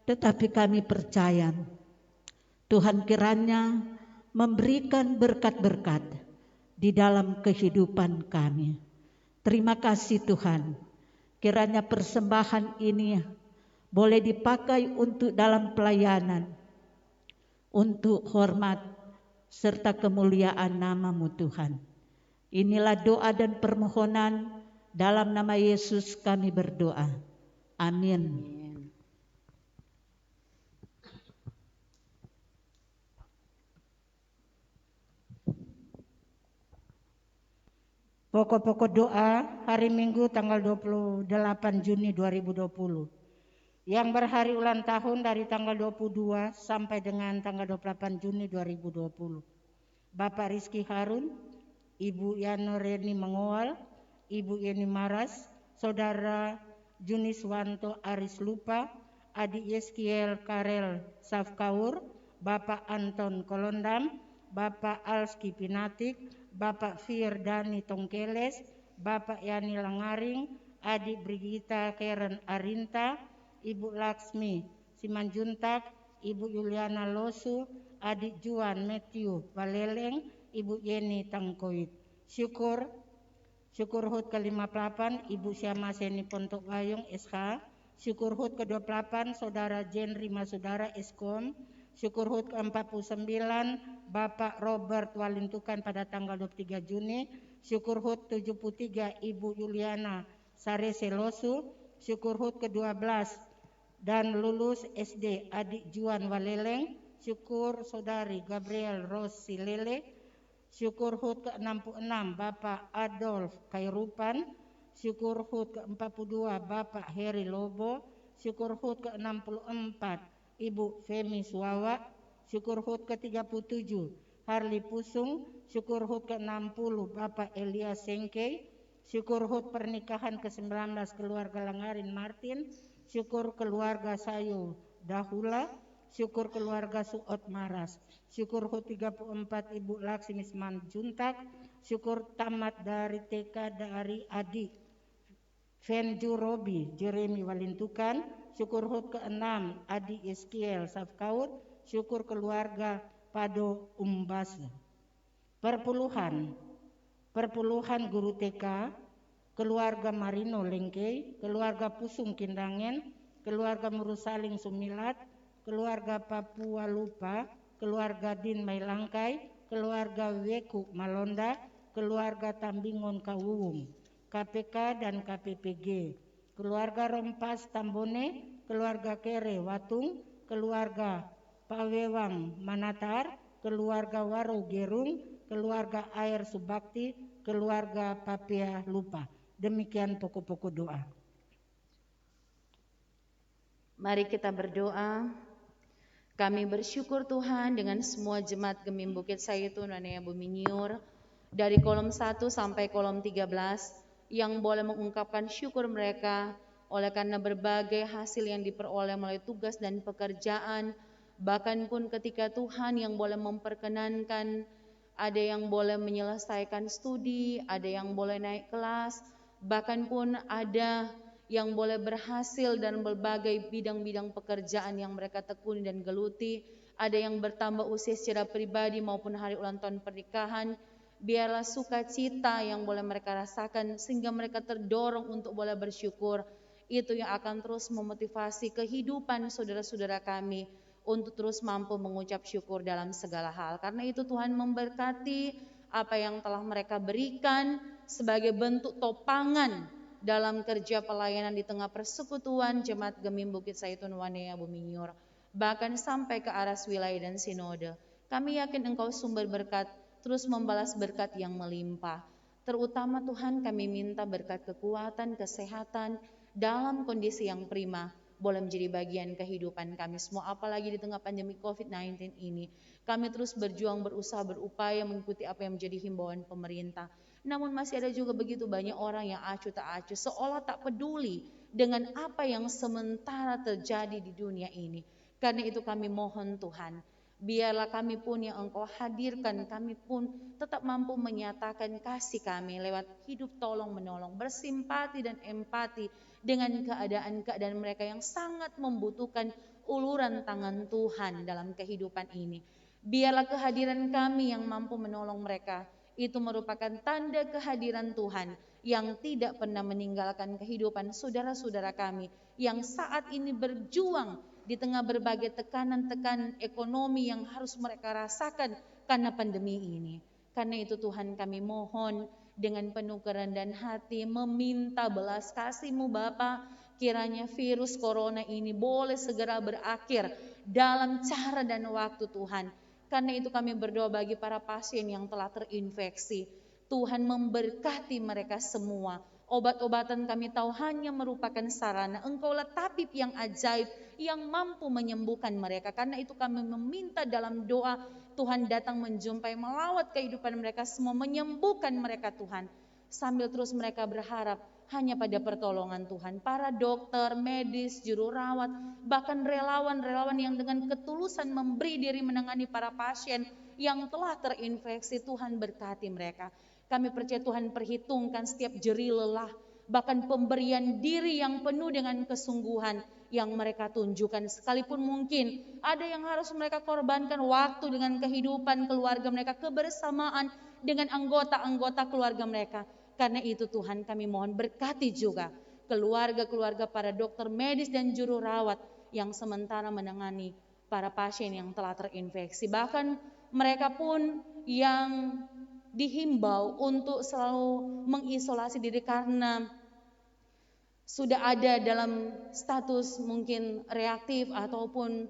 tetapi kami percaya Tuhan kiranya memberikan berkat-berkat di dalam kehidupan kami. Terima kasih Tuhan, kiranya persembahan ini boleh dipakai untuk dalam pelayanan, untuk hormat serta kemuliaan nama-Mu Tuhan. Inilah doa dan permohonan dalam nama Yesus kami berdoa. Amin. Pokok-pokok doa hari Minggu tanggal 28 Juni 2020. Yang berhari ulang tahun dari tanggal 22 sampai dengan tanggal 28 Juni 2020. Bapak Rizky Harun, Ibu Yano Reni Mengoal, Ibu Yeni Maras, Saudara Juniswanto Aris Lupa, Adik Yeskiel Karel Safkaur, Bapak Anton Kolondam, Bapak Alski Pinatik, Bapak Firdani Tongkeles, Bapak Yani Langaring, Adik Brigita Karen Arinta, Ibu Laksmi Simanjuntak, Ibu Yuliana Losu, Adik Juan Matthew Valeleng, Ibu Yeni Tangkoit. Syukur HUT ke-58 Ibu Syama Seni Pontok Bayung SH. Syukur HUT ke-28 Saudara Jenri Masudara Eskom. Syukur HUT ke-49 Bapak Robert Walintukan pada tanggal 23 Juni. Syukur HUT 73 Ibu Yuliana Sarese Losu. Syukur HUT ke-12 dan lulus SD Adik Juan Waleleng. Syukur Saudari Gabriel Rossi Lele. Syukur HUT ke-66 Bapak Adolf Kairupan. Syukur HUT ke-42 Bapak Heri Lobo. Syukur HUT ke-64 Ibu Femi Suwawa. Syukur HUT ke-37 Harli Pusung. Syukur HUT ke-60 Bapak Elias Sengkei. Syukur HUT pernikahan ke-19 keluarga Langarin Martin. Syukur keluarga Sayo Dahula. Syukur keluarga Suot Maras. Syukur HUT 34 Ibu Laksmi Simanjuntak. Syukur tamat dari TK dari Adi Venju Robi Jeremy Walintukan. Syukur HUT ke-6 Adi Yeskiel Safkaut. Syukur keluarga Pado Umbas. Perpuluhan guru TK, keluarga Marino Lengkei, keluarga Pusung Kindangen, keluarga Murusaling Sumilat, keluarga Papua Lupa, keluarga Din Mailangkai, keluarga Weku Malonda, keluarga Tambingon Kawung, KPK dan KPPG, keluarga Rompas Tambone, keluarga Kere Watung, keluarga Pawewang Manatar, keluarga Waro Gerung, keluarga Air Subakti, keluarga Papia Lupa. Demikian pokok-pokok doa. Mari kita berdoa. Kami bersyukur Tuhan dengan semua jemaat Gemim Bukit Saitun Wanea Buminyur dari kolom 1 sampai kolom 13 yang boleh mengungkapkan syukur mereka oleh karena berbagai hasil yang diperoleh melalui tugas dan pekerjaan, bahkan pun ketika Tuhan yang boleh memperkenankan, ada yang boleh menyelesaikan studi, ada yang boleh naik kelas, bahkan pun ada yang boleh berhasil dan berbagai bidang-bidang pekerjaan yang mereka tekuni dan geluti, ada yang bertambah usia secara pribadi maupun hari ulang tahun pernikahan. Biarlah sukacita yang boleh mereka rasakan sehingga mereka terdorong untuk boleh bersyukur. Itu yang akan terus memotivasi kehidupan saudara-saudara kami untuk terus mampu mengucap syukur dalam segala hal. Karena itu Tuhan memberkati apa yang telah mereka berikan sebagai bentuk topangan dalam kerja pelayanan di tengah persekutuan Jemaat Gemim Bukit Saitun Wanea Buminyur, bahkan sampai ke aras wilayah dan sinode. Kami yakin Engkau sumber berkat, terus membalas berkat yang melimpah. Terutama Tuhan kami minta berkat kekuatan, kesehatan dalam kondisi yang prima boleh menjadi bagian kehidupan kami semua, apalagi di tengah pandemi COVID-19 ini. Kami terus berjuang, berusaha, berupaya mengikuti apa yang menjadi himbauan pemerintah. Namun masih ada juga begitu banyak orang yang acuh tak acuh, seolah tak peduli dengan apa yang sementara terjadi di dunia ini. Karena itu kami mohon Tuhan, biarlah kami pun yang Engkau hadirkan, kami pun tetap mampu menyatakan kasih kami lewat hidup tolong menolong, bersimpati dan empati dengan keadaan-keadaan mereka yang sangat membutuhkan uluran tangan Tuhan dalam kehidupan ini. Biarlah kehadiran kami yang mampu menolong mereka, itu merupakan tanda kehadiran Tuhan yang tidak pernah meninggalkan kehidupan saudara-saudara kami yang saat ini berjuang di tengah berbagai tekanan-tekanan ekonomi yang harus mereka rasakan karena pandemi ini. Karena itu Tuhan kami mohon dengan penuh kerendahan hati meminta belas kasih-Mu Bapa, kiranya virus corona ini boleh segera berakhir dalam cara dan waktu Tuhan. Karena itu kami berdoa bagi para pasien yang telah terinfeksi. Tuhan memberkati mereka semua. Obat-obatan kami tahu hanya merupakan sarana. Engkaulah tabib yang ajaib yang mampu menyembuhkan mereka. Karena itu kami meminta dalam doa Tuhan datang menjumpai, melawat kehidupan mereka semua, menyembuhkan mereka Tuhan. Sambil terus mereka berharap hanya pada pertolongan Tuhan. Para dokter, medis, juru rawat, bahkan relawan-relawan yang dengan ketulusan memberi diri menangani para pasien yang telah terinfeksi, Tuhan berkati mereka. Kami percaya Tuhan perhitungkan setiap jeri lelah, bahkan pemberian diri yang penuh dengan kesungguhan yang mereka tunjukkan. Sekalipun mungkin ada yang harus mereka korbankan waktu dengan kehidupan keluarga mereka, kebersamaan dengan anggota-anggota keluarga mereka. Karena itu Tuhan kami mohon berkati juga keluarga-keluarga para dokter medis dan juru rawat yang sementara menangani para pasien yang telah terinfeksi. Bahkan mereka pun yang dihimbau untuk selalu mengisolasi diri karena sudah ada dalam status mungkin reaktif ataupun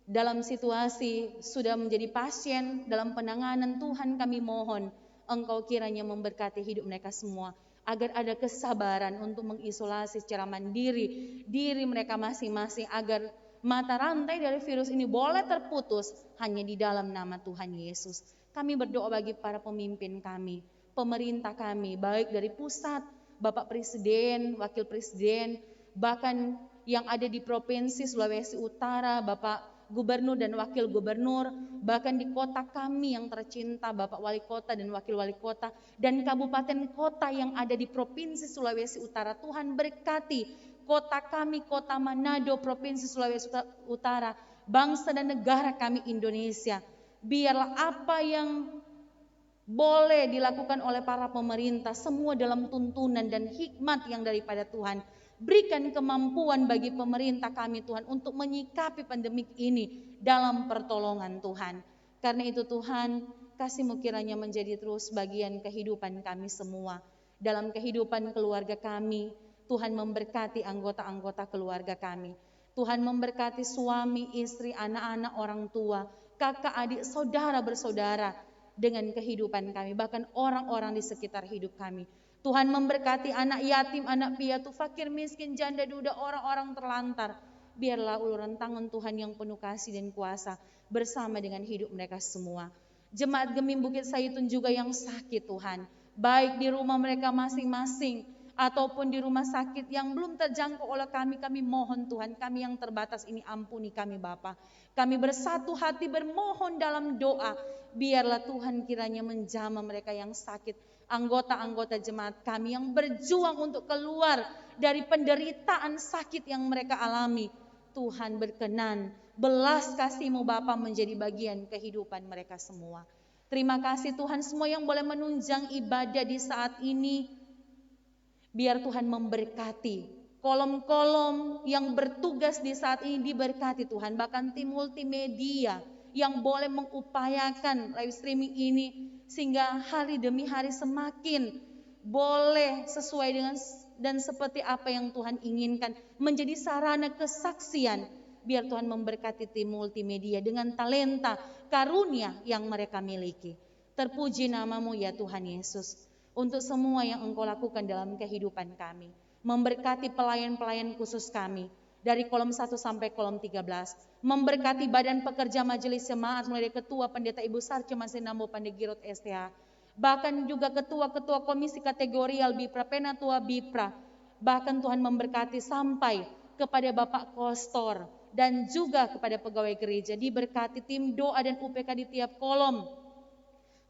dalam situasi sudah menjadi pasien dalam penanganan. Tuhan kami mohon Engkau kiranya memberkati hidup mereka semua, agar ada kesabaran untuk mengisolasi secara mandiri diri mereka masing-masing, agar mata rantai dari virus ini boleh terputus hanya di dalam nama Tuhan Yesus. Kami berdoa bagi para pemimpin kami, pemerintah kami, baik dari pusat, Bapak Presiden, Wakil Presiden, bahkan yang ada di Provinsi Sulawesi Utara, Bapak Gubernur dan Wakil Gubernur, bahkan di kota kami yang tercinta, Bapak Wali Kota dan Wakil Wali Kota, dan kabupaten kota yang ada di Provinsi Sulawesi Utara. Tuhan berkati kota kami, kota Manado, Provinsi Sulawesi Utara, bangsa dan negara kami Indonesia. Biarlah apa yang boleh dilakukan oleh para pemerintah semua dalam tuntunan dan hikmat yang daripada Tuhan. Berikan kemampuan bagi pemerintah kami Tuhan untuk menyikapi pandemik ini dalam pertolongan Tuhan. Karena itu Tuhan, kasih-Mu kiranya menjadi terus bagian kehidupan kami semua. Dalam kehidupan keluarga kami, Tuhan memberkati anggota-anggota keluarga kami. Tuhan memberkati suami, istri, anak-anak, orang tua, kakak, adik, saudara bersaudara dengan kehidupan kami, bahkan orang-orang di sekitar hidup kami. Tuhan memberkati anak yatim, anak piatu, fakir, miskin, janda, duda, orang-orang terlantar. Biarlah uluran tangan Tuhan yang penuh kasih dan kuasa bersama dengan hidup mereka semua. Jemaat Gemim Bukit Zaitun juga yang sakit Tuhan, baik di rumah mereka masing-masing ataupun di rumah sakit yang belum terjangkau oleh kami mohon Tuhan, kami yang terbatas ini ampuni kami Bapa. Kami bersatu hati bermohon dalam doa, biarlah Tuhan kiranya menjamah mereka yang sakit, anggota-anggota jemaat kami yang berjuang untuk keluar dari penderitaan sakit yang mereka alami. Tuhan berkenan, belas kasih-Mu Bapa menjadi bagian kehidupan mereka semua. Terima kasih Tuhan, semua yang boleh menunjang ibadah di saat ini, biar Tuhan memberkati. Kolom-kolom yang bertugas di saat ini diberkati Tuhan. Bahkan tim multimedia yang boleh mengupayakan live streaming ini, sehingga hari demi hari semakin boleh sesuai dengan dan seperti apa yang Tuhan inginkan, menjadi sarana kesaksian. Biar Tuhan memberkati tim multimedia dengan talenta, karunia yang mereka miliki. Terpuji nama-Mu ya Tuhan Yesus. Untuk semua yang Engkau lakukan dalam kehidupan kami. Memberkati pelayan-pelayan khusus kami. Dari kolom 1 sampai kolom 13. Memberkati badan pekerja majelis jemaat mulai dari Ketua Pendeta Ibu Sarce Masinambo Pandegirot STH. Bahkan juga ketua-ketua komisi kategorial BIPRA, Penatua BIPRA. Bahkan Tuhan memberkati sampai kepada Bapak Kostor. Dan juga kepada pegawai gereja. Diberkati tim doa dan UPK di tiap kolom.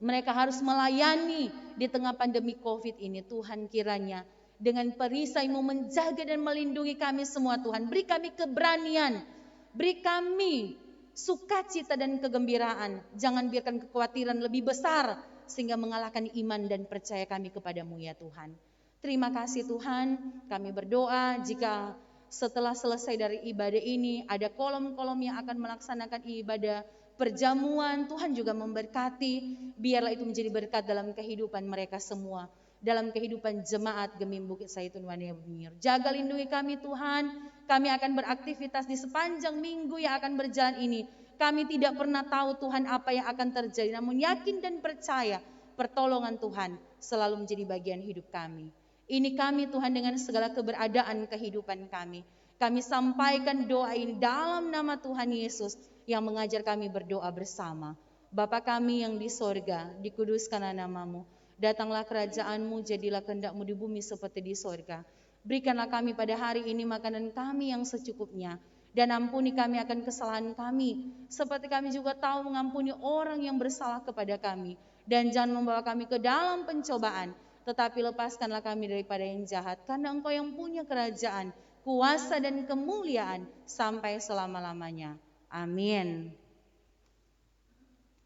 Mereka harus melayani di tengah pandemi COVID ini. Tuhan kiranya dengan perisai-Mu menjaga dan melindungi kami semua Tuhan. Beri kami keberanian, beri kami sukacita dan kegembiraan. Jangan biarkan kekhawatiran lebih besar sehingga mengalahkan iman dan percaya kami kepada-Mu ya Tuhan. Terima kasih Tuhan, kami berdoa jika setelah selesai dari ibadah ini ada kolom-kolom yang akan melaksanakan ibadah perjamuan, Tuhan juga memberkati, biarlah itu menjadi berkat dalam kehidupan mereka semua, dalam kehidupan jemaat Gemim Bukit Zaitun Wania Bumir. Jaga lindungi kami Tuhan, kami akan beraktivitas di sepanjang minggu yang akan berjalan ini. Kami tidak pernah tahu Tuhan apa yang akan terjadi, namun yakin dan percaya pertolongan Tuhan selalu menjadi bagian hidup kami. Ini kami Tuhan dengan segala keberadaan kehidupan kami. Kami sampaikan doa ini dalam nama Tuhan Yesus yang mengajar kami berdoa bersama. Bapa kami yang di sorga, dikuduskanlah nama-Mu. Datanglah kerajaan-Mu, jadilah kehendak-Mu di bumi seperti di sorga. Berikanlah kami pada hari ini makanan kami yang secukupnya. Dan ampuni kami akan kesalahan kami, seperti kami juga tahu mengampuni orang yang bersalah kepada kami. Dan jangan membawa kami ke dalam pencobaan, tetapi lepaskanlah kami daripada yang jahat. Karena Engkau yang punya kerajaan, kuasa dan kemuliaan sampai selama-lamanya. Amin.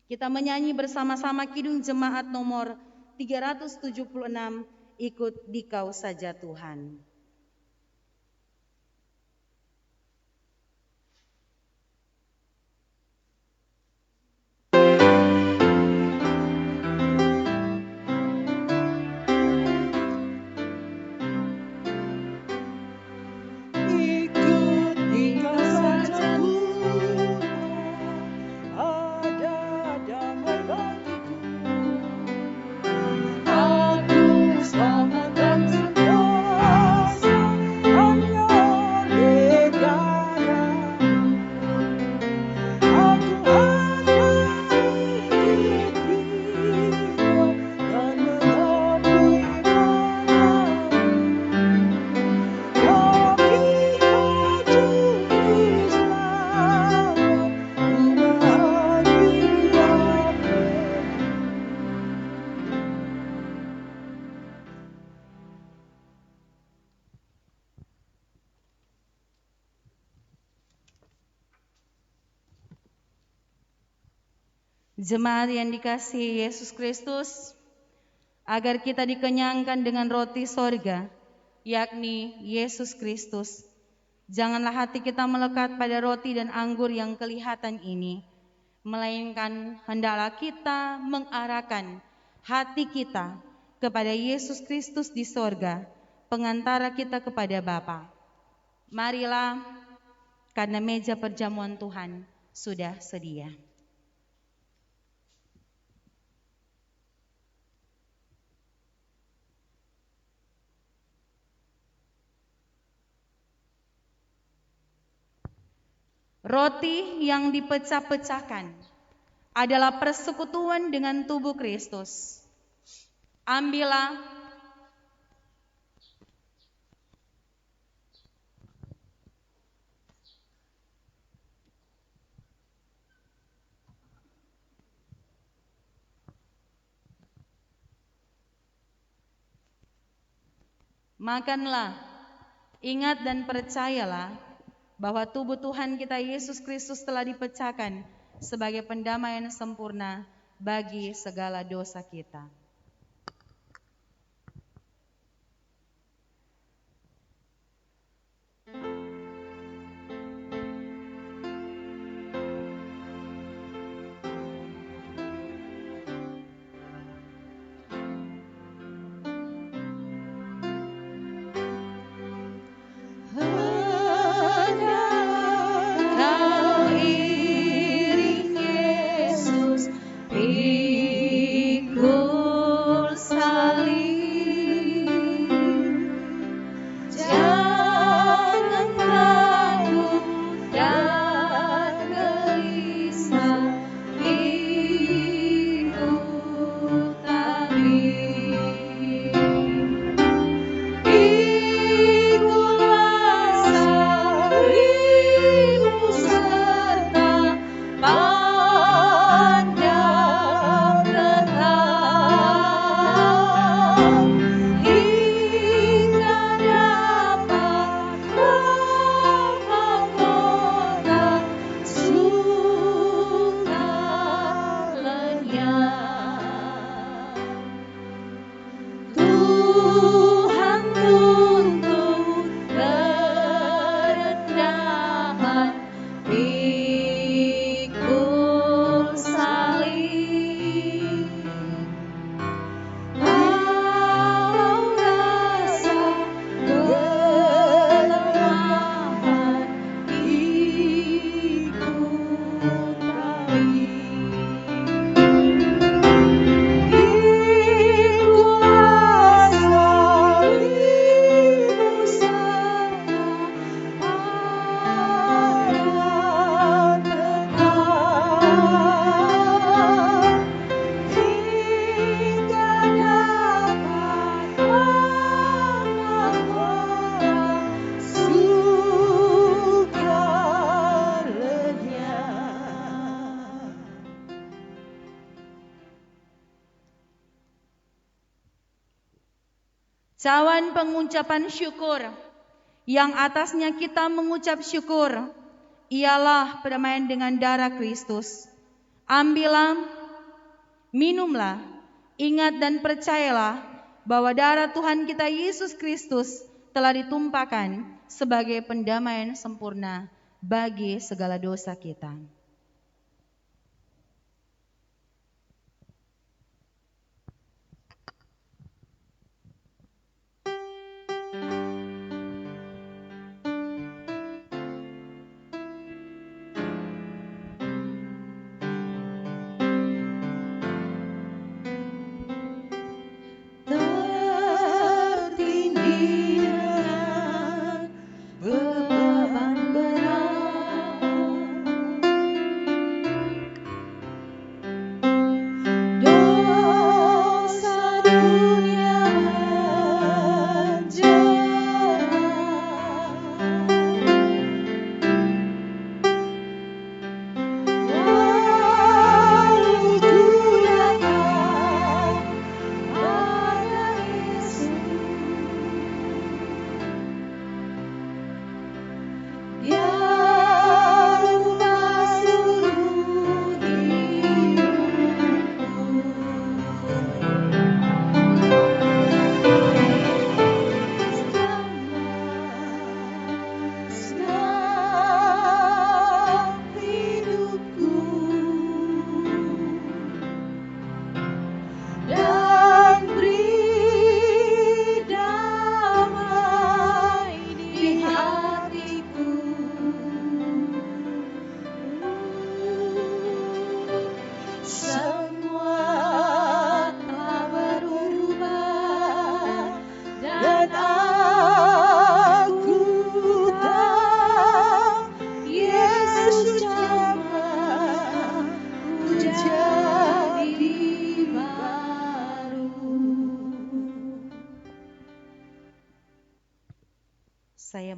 Kita menyanyi bersama-sama Kidung Jemaat nomor 376, Ikut Dikau Saja Tuhan. Jemaat yang dikasihi Yesus Kristus, agar kita dikenyangkan dengan roti sorga, yakni Yesus Kristus. Janganlah hati kita melekat pada roti dan anggur yang kelihatan ini, melainkan hendaklah kita mengarahkan hati kita kepada Yesus Kristus di sorga, pengantara kita kepada Bapa. Marilah, karena meja perjamuan Tuhan sudah sedia. Roti yang dipecah-pecahkan adalah persekutuan dengan tubuh Kristus. Ambillah, makanlah, ingat dan percayalah bahwa tubuh Tuhan kita Yesus Kristus telah dipecahkan sebagai pendamaian sempurna bagi segala dosa kita. Kau iring Yesus pikul salib. Jangan takut dan gelisah, ikut kami. Pikulah salibmu serta pandang tetap hingga dapat mahkota surga lenyap. Tuhan tuntut kerendahan, pikul salib. Walau rasa kelemahan, ikut kami. Pikulah salibmu serta pandang tetap hingga dapat mahkota surga lenyap. Cawan pengucapan syukur yang atasnya kita mengucap syukur ialah perdamaian dengan darah Kristus. Ambillah, minumlah, ingat dan percayalah bahwa darah Tuhan kita Yesus Kristus telah ditumpahkan sebagai pendamaian sempurna bagi segala dosa kita. Tertindih dengan beban berat,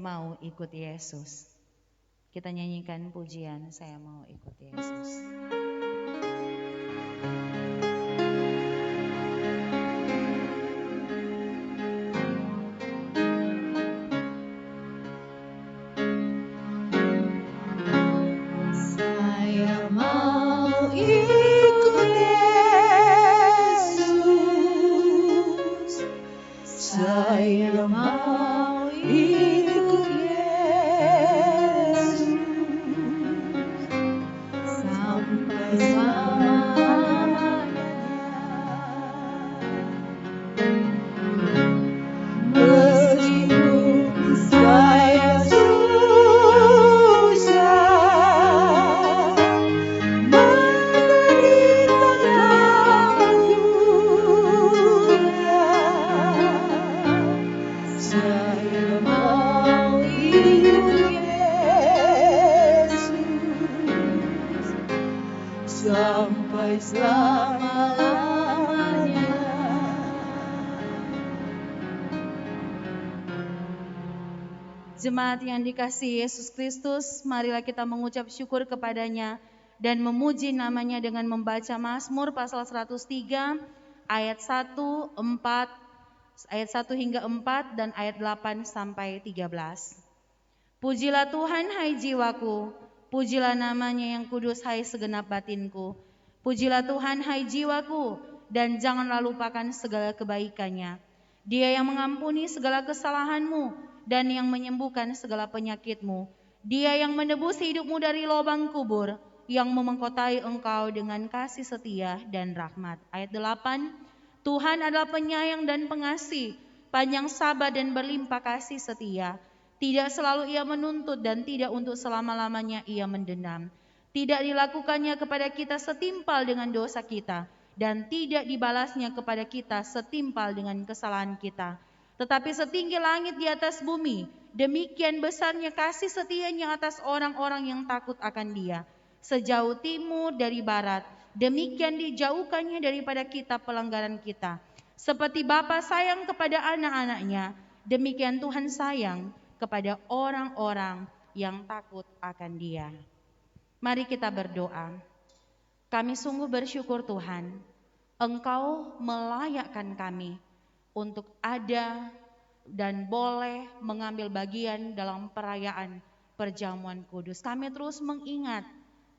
mau ikut Yesus. Kita nyanyikan pujian, saya mau ikut Yesus. Saya mau ikut Yesus. Saya mau ikut Yesus sampai selamanya. Meskipun saya susah menderita kelampuan, saya mau ikut Yesus sampai selama-lamanya. Jemaat yang dikasihi Yesus Kristus, marilah kita mengucap syukur kepadanya dan memuji namanya dengan membaca Mazmur pasal 103 ayat 1, 4, ayat 1 hingga 4 dan ayat 8 sampai 13. Pujilah Tuhan hai jiwaku, pujilah namanya yang kudus hai segenap batinku. Pujilah Tuhan hai jiwaku, dan janganlah lupakan segala kebaikannya. Dia yang mengampuni segala kesalahanmu dan yang menyembuhkan segala penyakitmu. Dia yang menebus hidupmu dari lubang kubur, yang memengkotai engkau dengan kasih setia dan rahmat. Ayat 8, Tuhan adalah penyayang dan pengasih, panjang sabar dan berlimpah kasih setia. Tidak selalu ia menuntut dan tidak untuk selama-lamanya ia mendendam. Tidak dilakukannya kepada kita setimpal dengan dosa kita, dan tidak dibalasnya kepada kita setimpal dengan kesalahan kita. Tetapi setinggi langit di atas bumi, demikian besarnya kasih setianya atas orang-orang yang takut akan Dia. Sejauh timur dari barat, demikian dijauhkannya daripada kita pelanggaran kita. Seperti Bapa sayang kepada anak-anaknya, demikian Tuhan sayang kepada orang-orang yang takut akan Dia. Mari kita berdoa. Kami sungguh bersyukur Tuhan, Engkau melayakkan kami untuk ada dan boleh mengambil bagian dalam perayaan perjamuan kudus. Kami terus mengingat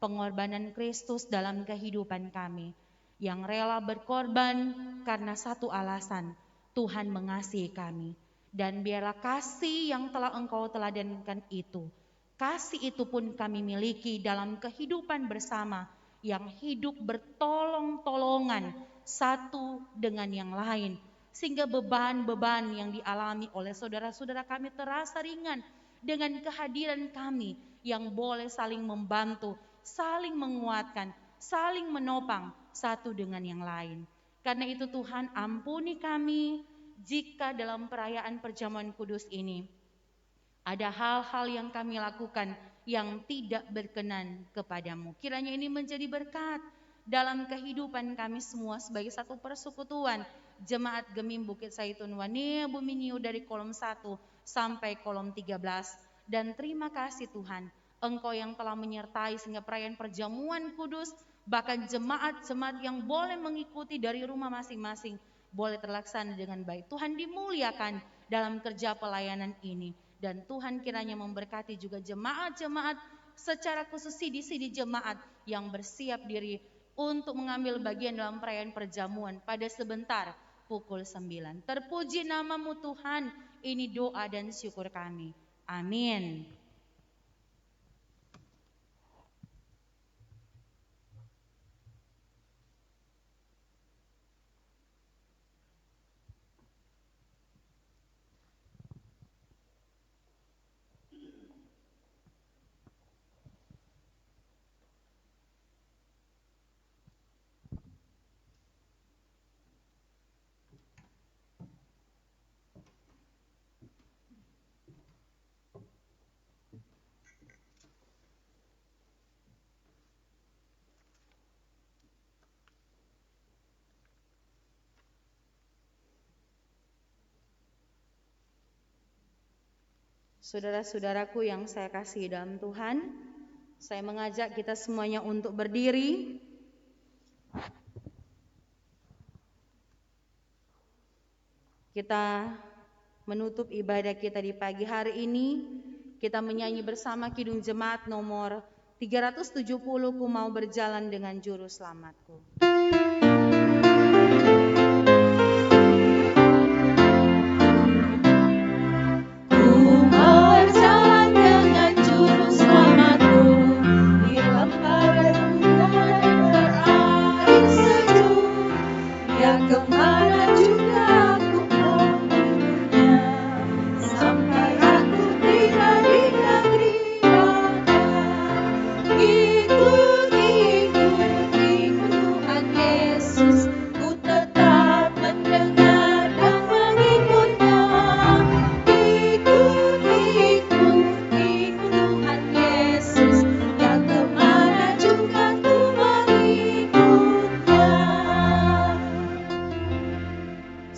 pengorbanan Kristus dalam kehidupan kami, yang rela berkorban karena satu alasan, Tuhan mengasihi kami. Dan biarlah kasih yang telah Engkau teladankan itu, kasih itu pun kami miliki dalam kehidupan bersama, yang hidup bertolong-tolongan satu dengan yang lain, sehingga beban-beban yang dialami oleh saudara-saudara kami terasa ringan dengan kehadiran kami yang boleh saling membantu, saling menguatkan, saling menopang satu dengan yang lain. Karena itu Tuhan, ampuni kami jika dalam perayaan perjamuan kudus ini ada hal-hal yang kami lakukan yang tidak berkenan kepadamu. Kiranya ini menjadi berkat dalam kehidupan kami semua sebagai satu persekutuan Jemaat Gemim Bukit Zaitun Wania Buminyu dari kolom 1 sampai kolom 13. Dan terima kasih Tuhan, Engkau yang telah menyertai sehingga perayaan perjamuan kudus, bahkan jemaat-jemaat yang boleh mengikuti dari rumah masing-masing boleh terlaksana dengan baik. Tuhan dimuliakan dalam kerja pelayanan ini. Dan Tuhan kiranya memberkati juga jemaat-jemaat, secara khusus sidi-sidi jemaat yang bersiap diri untuk mengambil bagian dalam perayaan perjamuan pada sebentar pukul 9. Terpuji namamu Tuhan, ini doa dan syukur kami. Amin. Saudara-saudaraku yang saya kasihi dalam Tuhan, saya mengajak kita semuanya untuk berdiri. Kita menutup ibadah kita di pagi hari ini. Kita menyanyi bersama Kidung Jemaat nomor 370, Ku Mau Berjalan Dengan Juru Selamatku.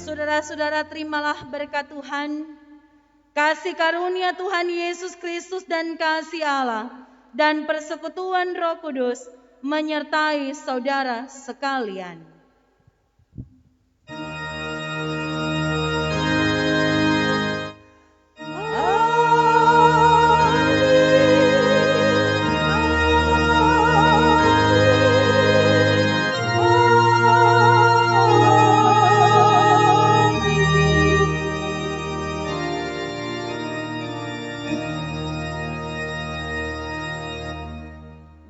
Saudara-saudara, terimalah berkat Tuhan, kasih karunia Tuhan Yesus Kristus dan kasih Allah dan persekutuan Roh Kudus menyertai saudara sekalian.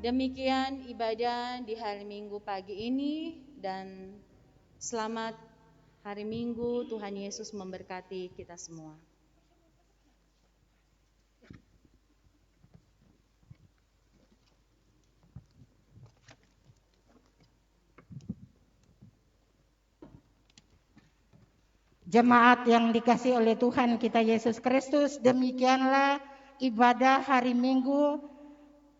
Demikian ibadah di hari Minggu pagi ini, dan selamat hari Minggu. Tuhan Yesus memberkati kita semua. Jemaat yang dikasihi oleh Tuhan kita Yesus Kristus, demikianlah ibadah hari Minggu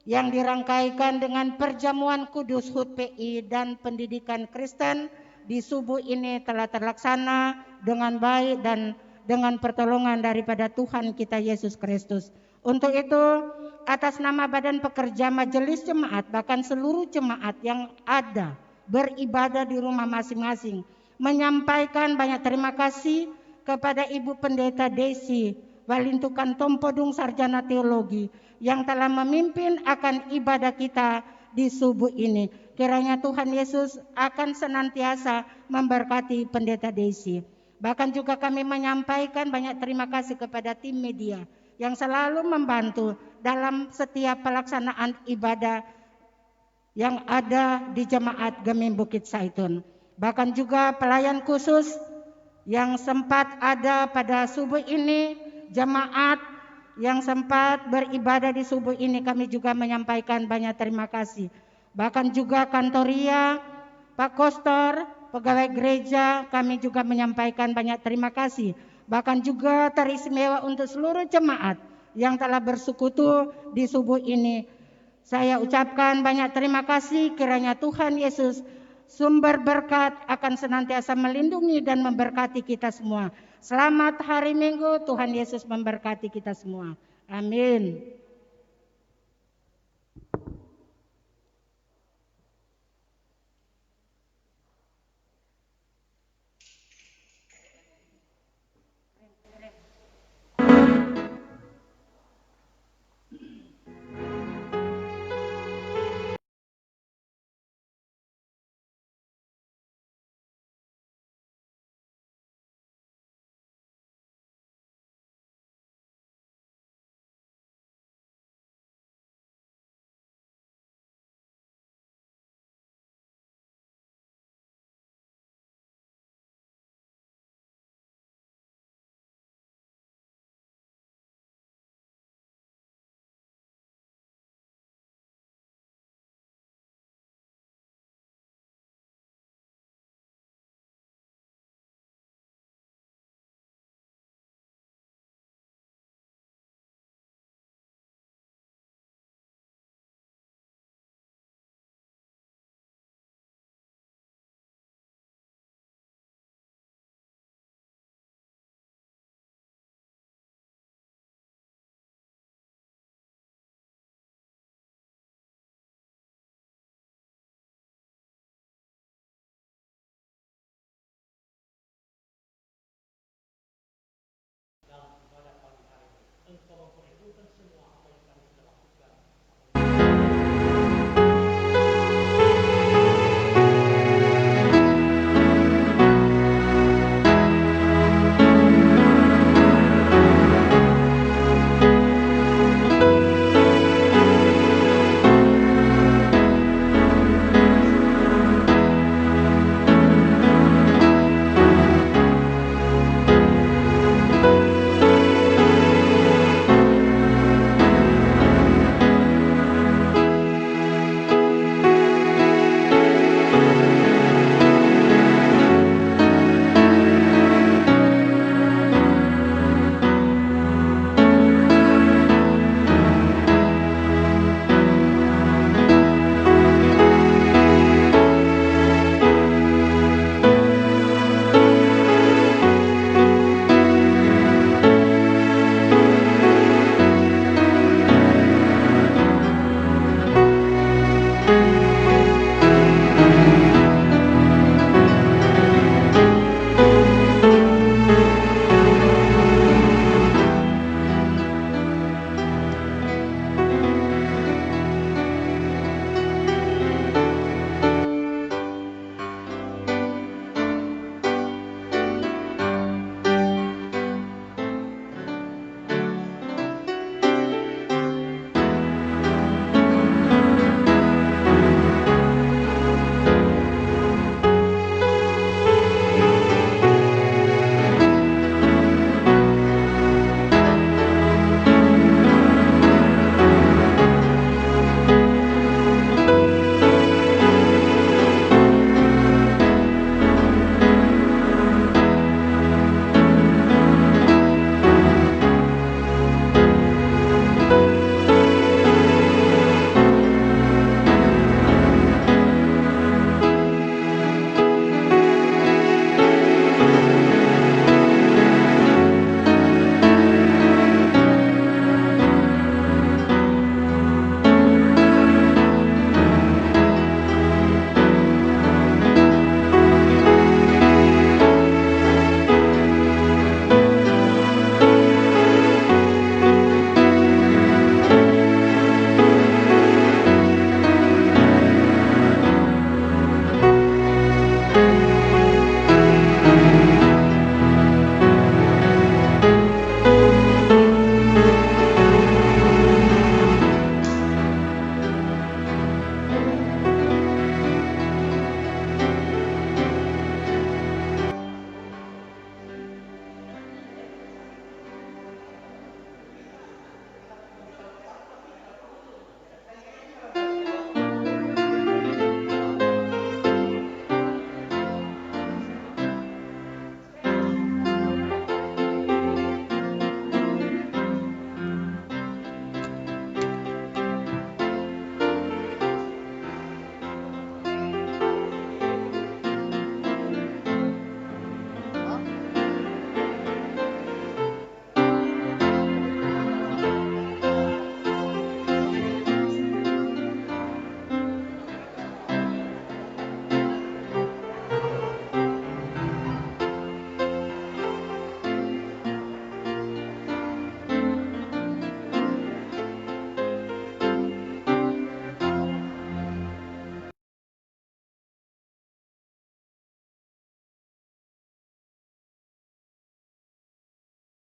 yang dirangkaikan dengan perjamuan kudus HUT PI dan pendidikan Kristen di subuh ini telah terlaksana dengan baik dan dengan pertolongan daripada Tuhan kita Yesus Kristus. Untuk itu, atas nama Badan Pekerja Majelis Jemaat, bahkan seluruh jemaat yang ada beribadah di rumah masing-masing, menyampaikan banyak terima kasih kepada Ibu Pendeta Desi Walintukan Tompodung Sarjana Teologi yang telah memimpin akan ibadah kita di subuh ini. Kiranya Tuhan Yesus akan senantiasa memberkati Pendeta Desi. Bahkan juga kami menyampaikan banyak terima kasih kepada tim media yang selalu membantu dalam setiap pelaksanaan ibadah yang ada di Jemaat Gemim Bukit Saitun. Bahkan juga pelayan khusus yang sempat ada pada subuh ini, jemaat yang sempat beribadah di subuh ini, kami juga menyampaikan banyak terima kasih. Bahkan juga kantoria, Pak Kostor, pegawai gereja, kami juga menyampaikan banyak terima kasih. Bahkan juga teristimewa untuk seluruh jemaat yang telah bersekutu di subuh ini. Saya ucapkan banyak terima kasih, kiranya Tuhan Yesus sumber berkat akan senantiasa melindungi dan memberkati kita semua. Selamat hari Minggu, Tuhan Yesus memberkati kita semua. Amin.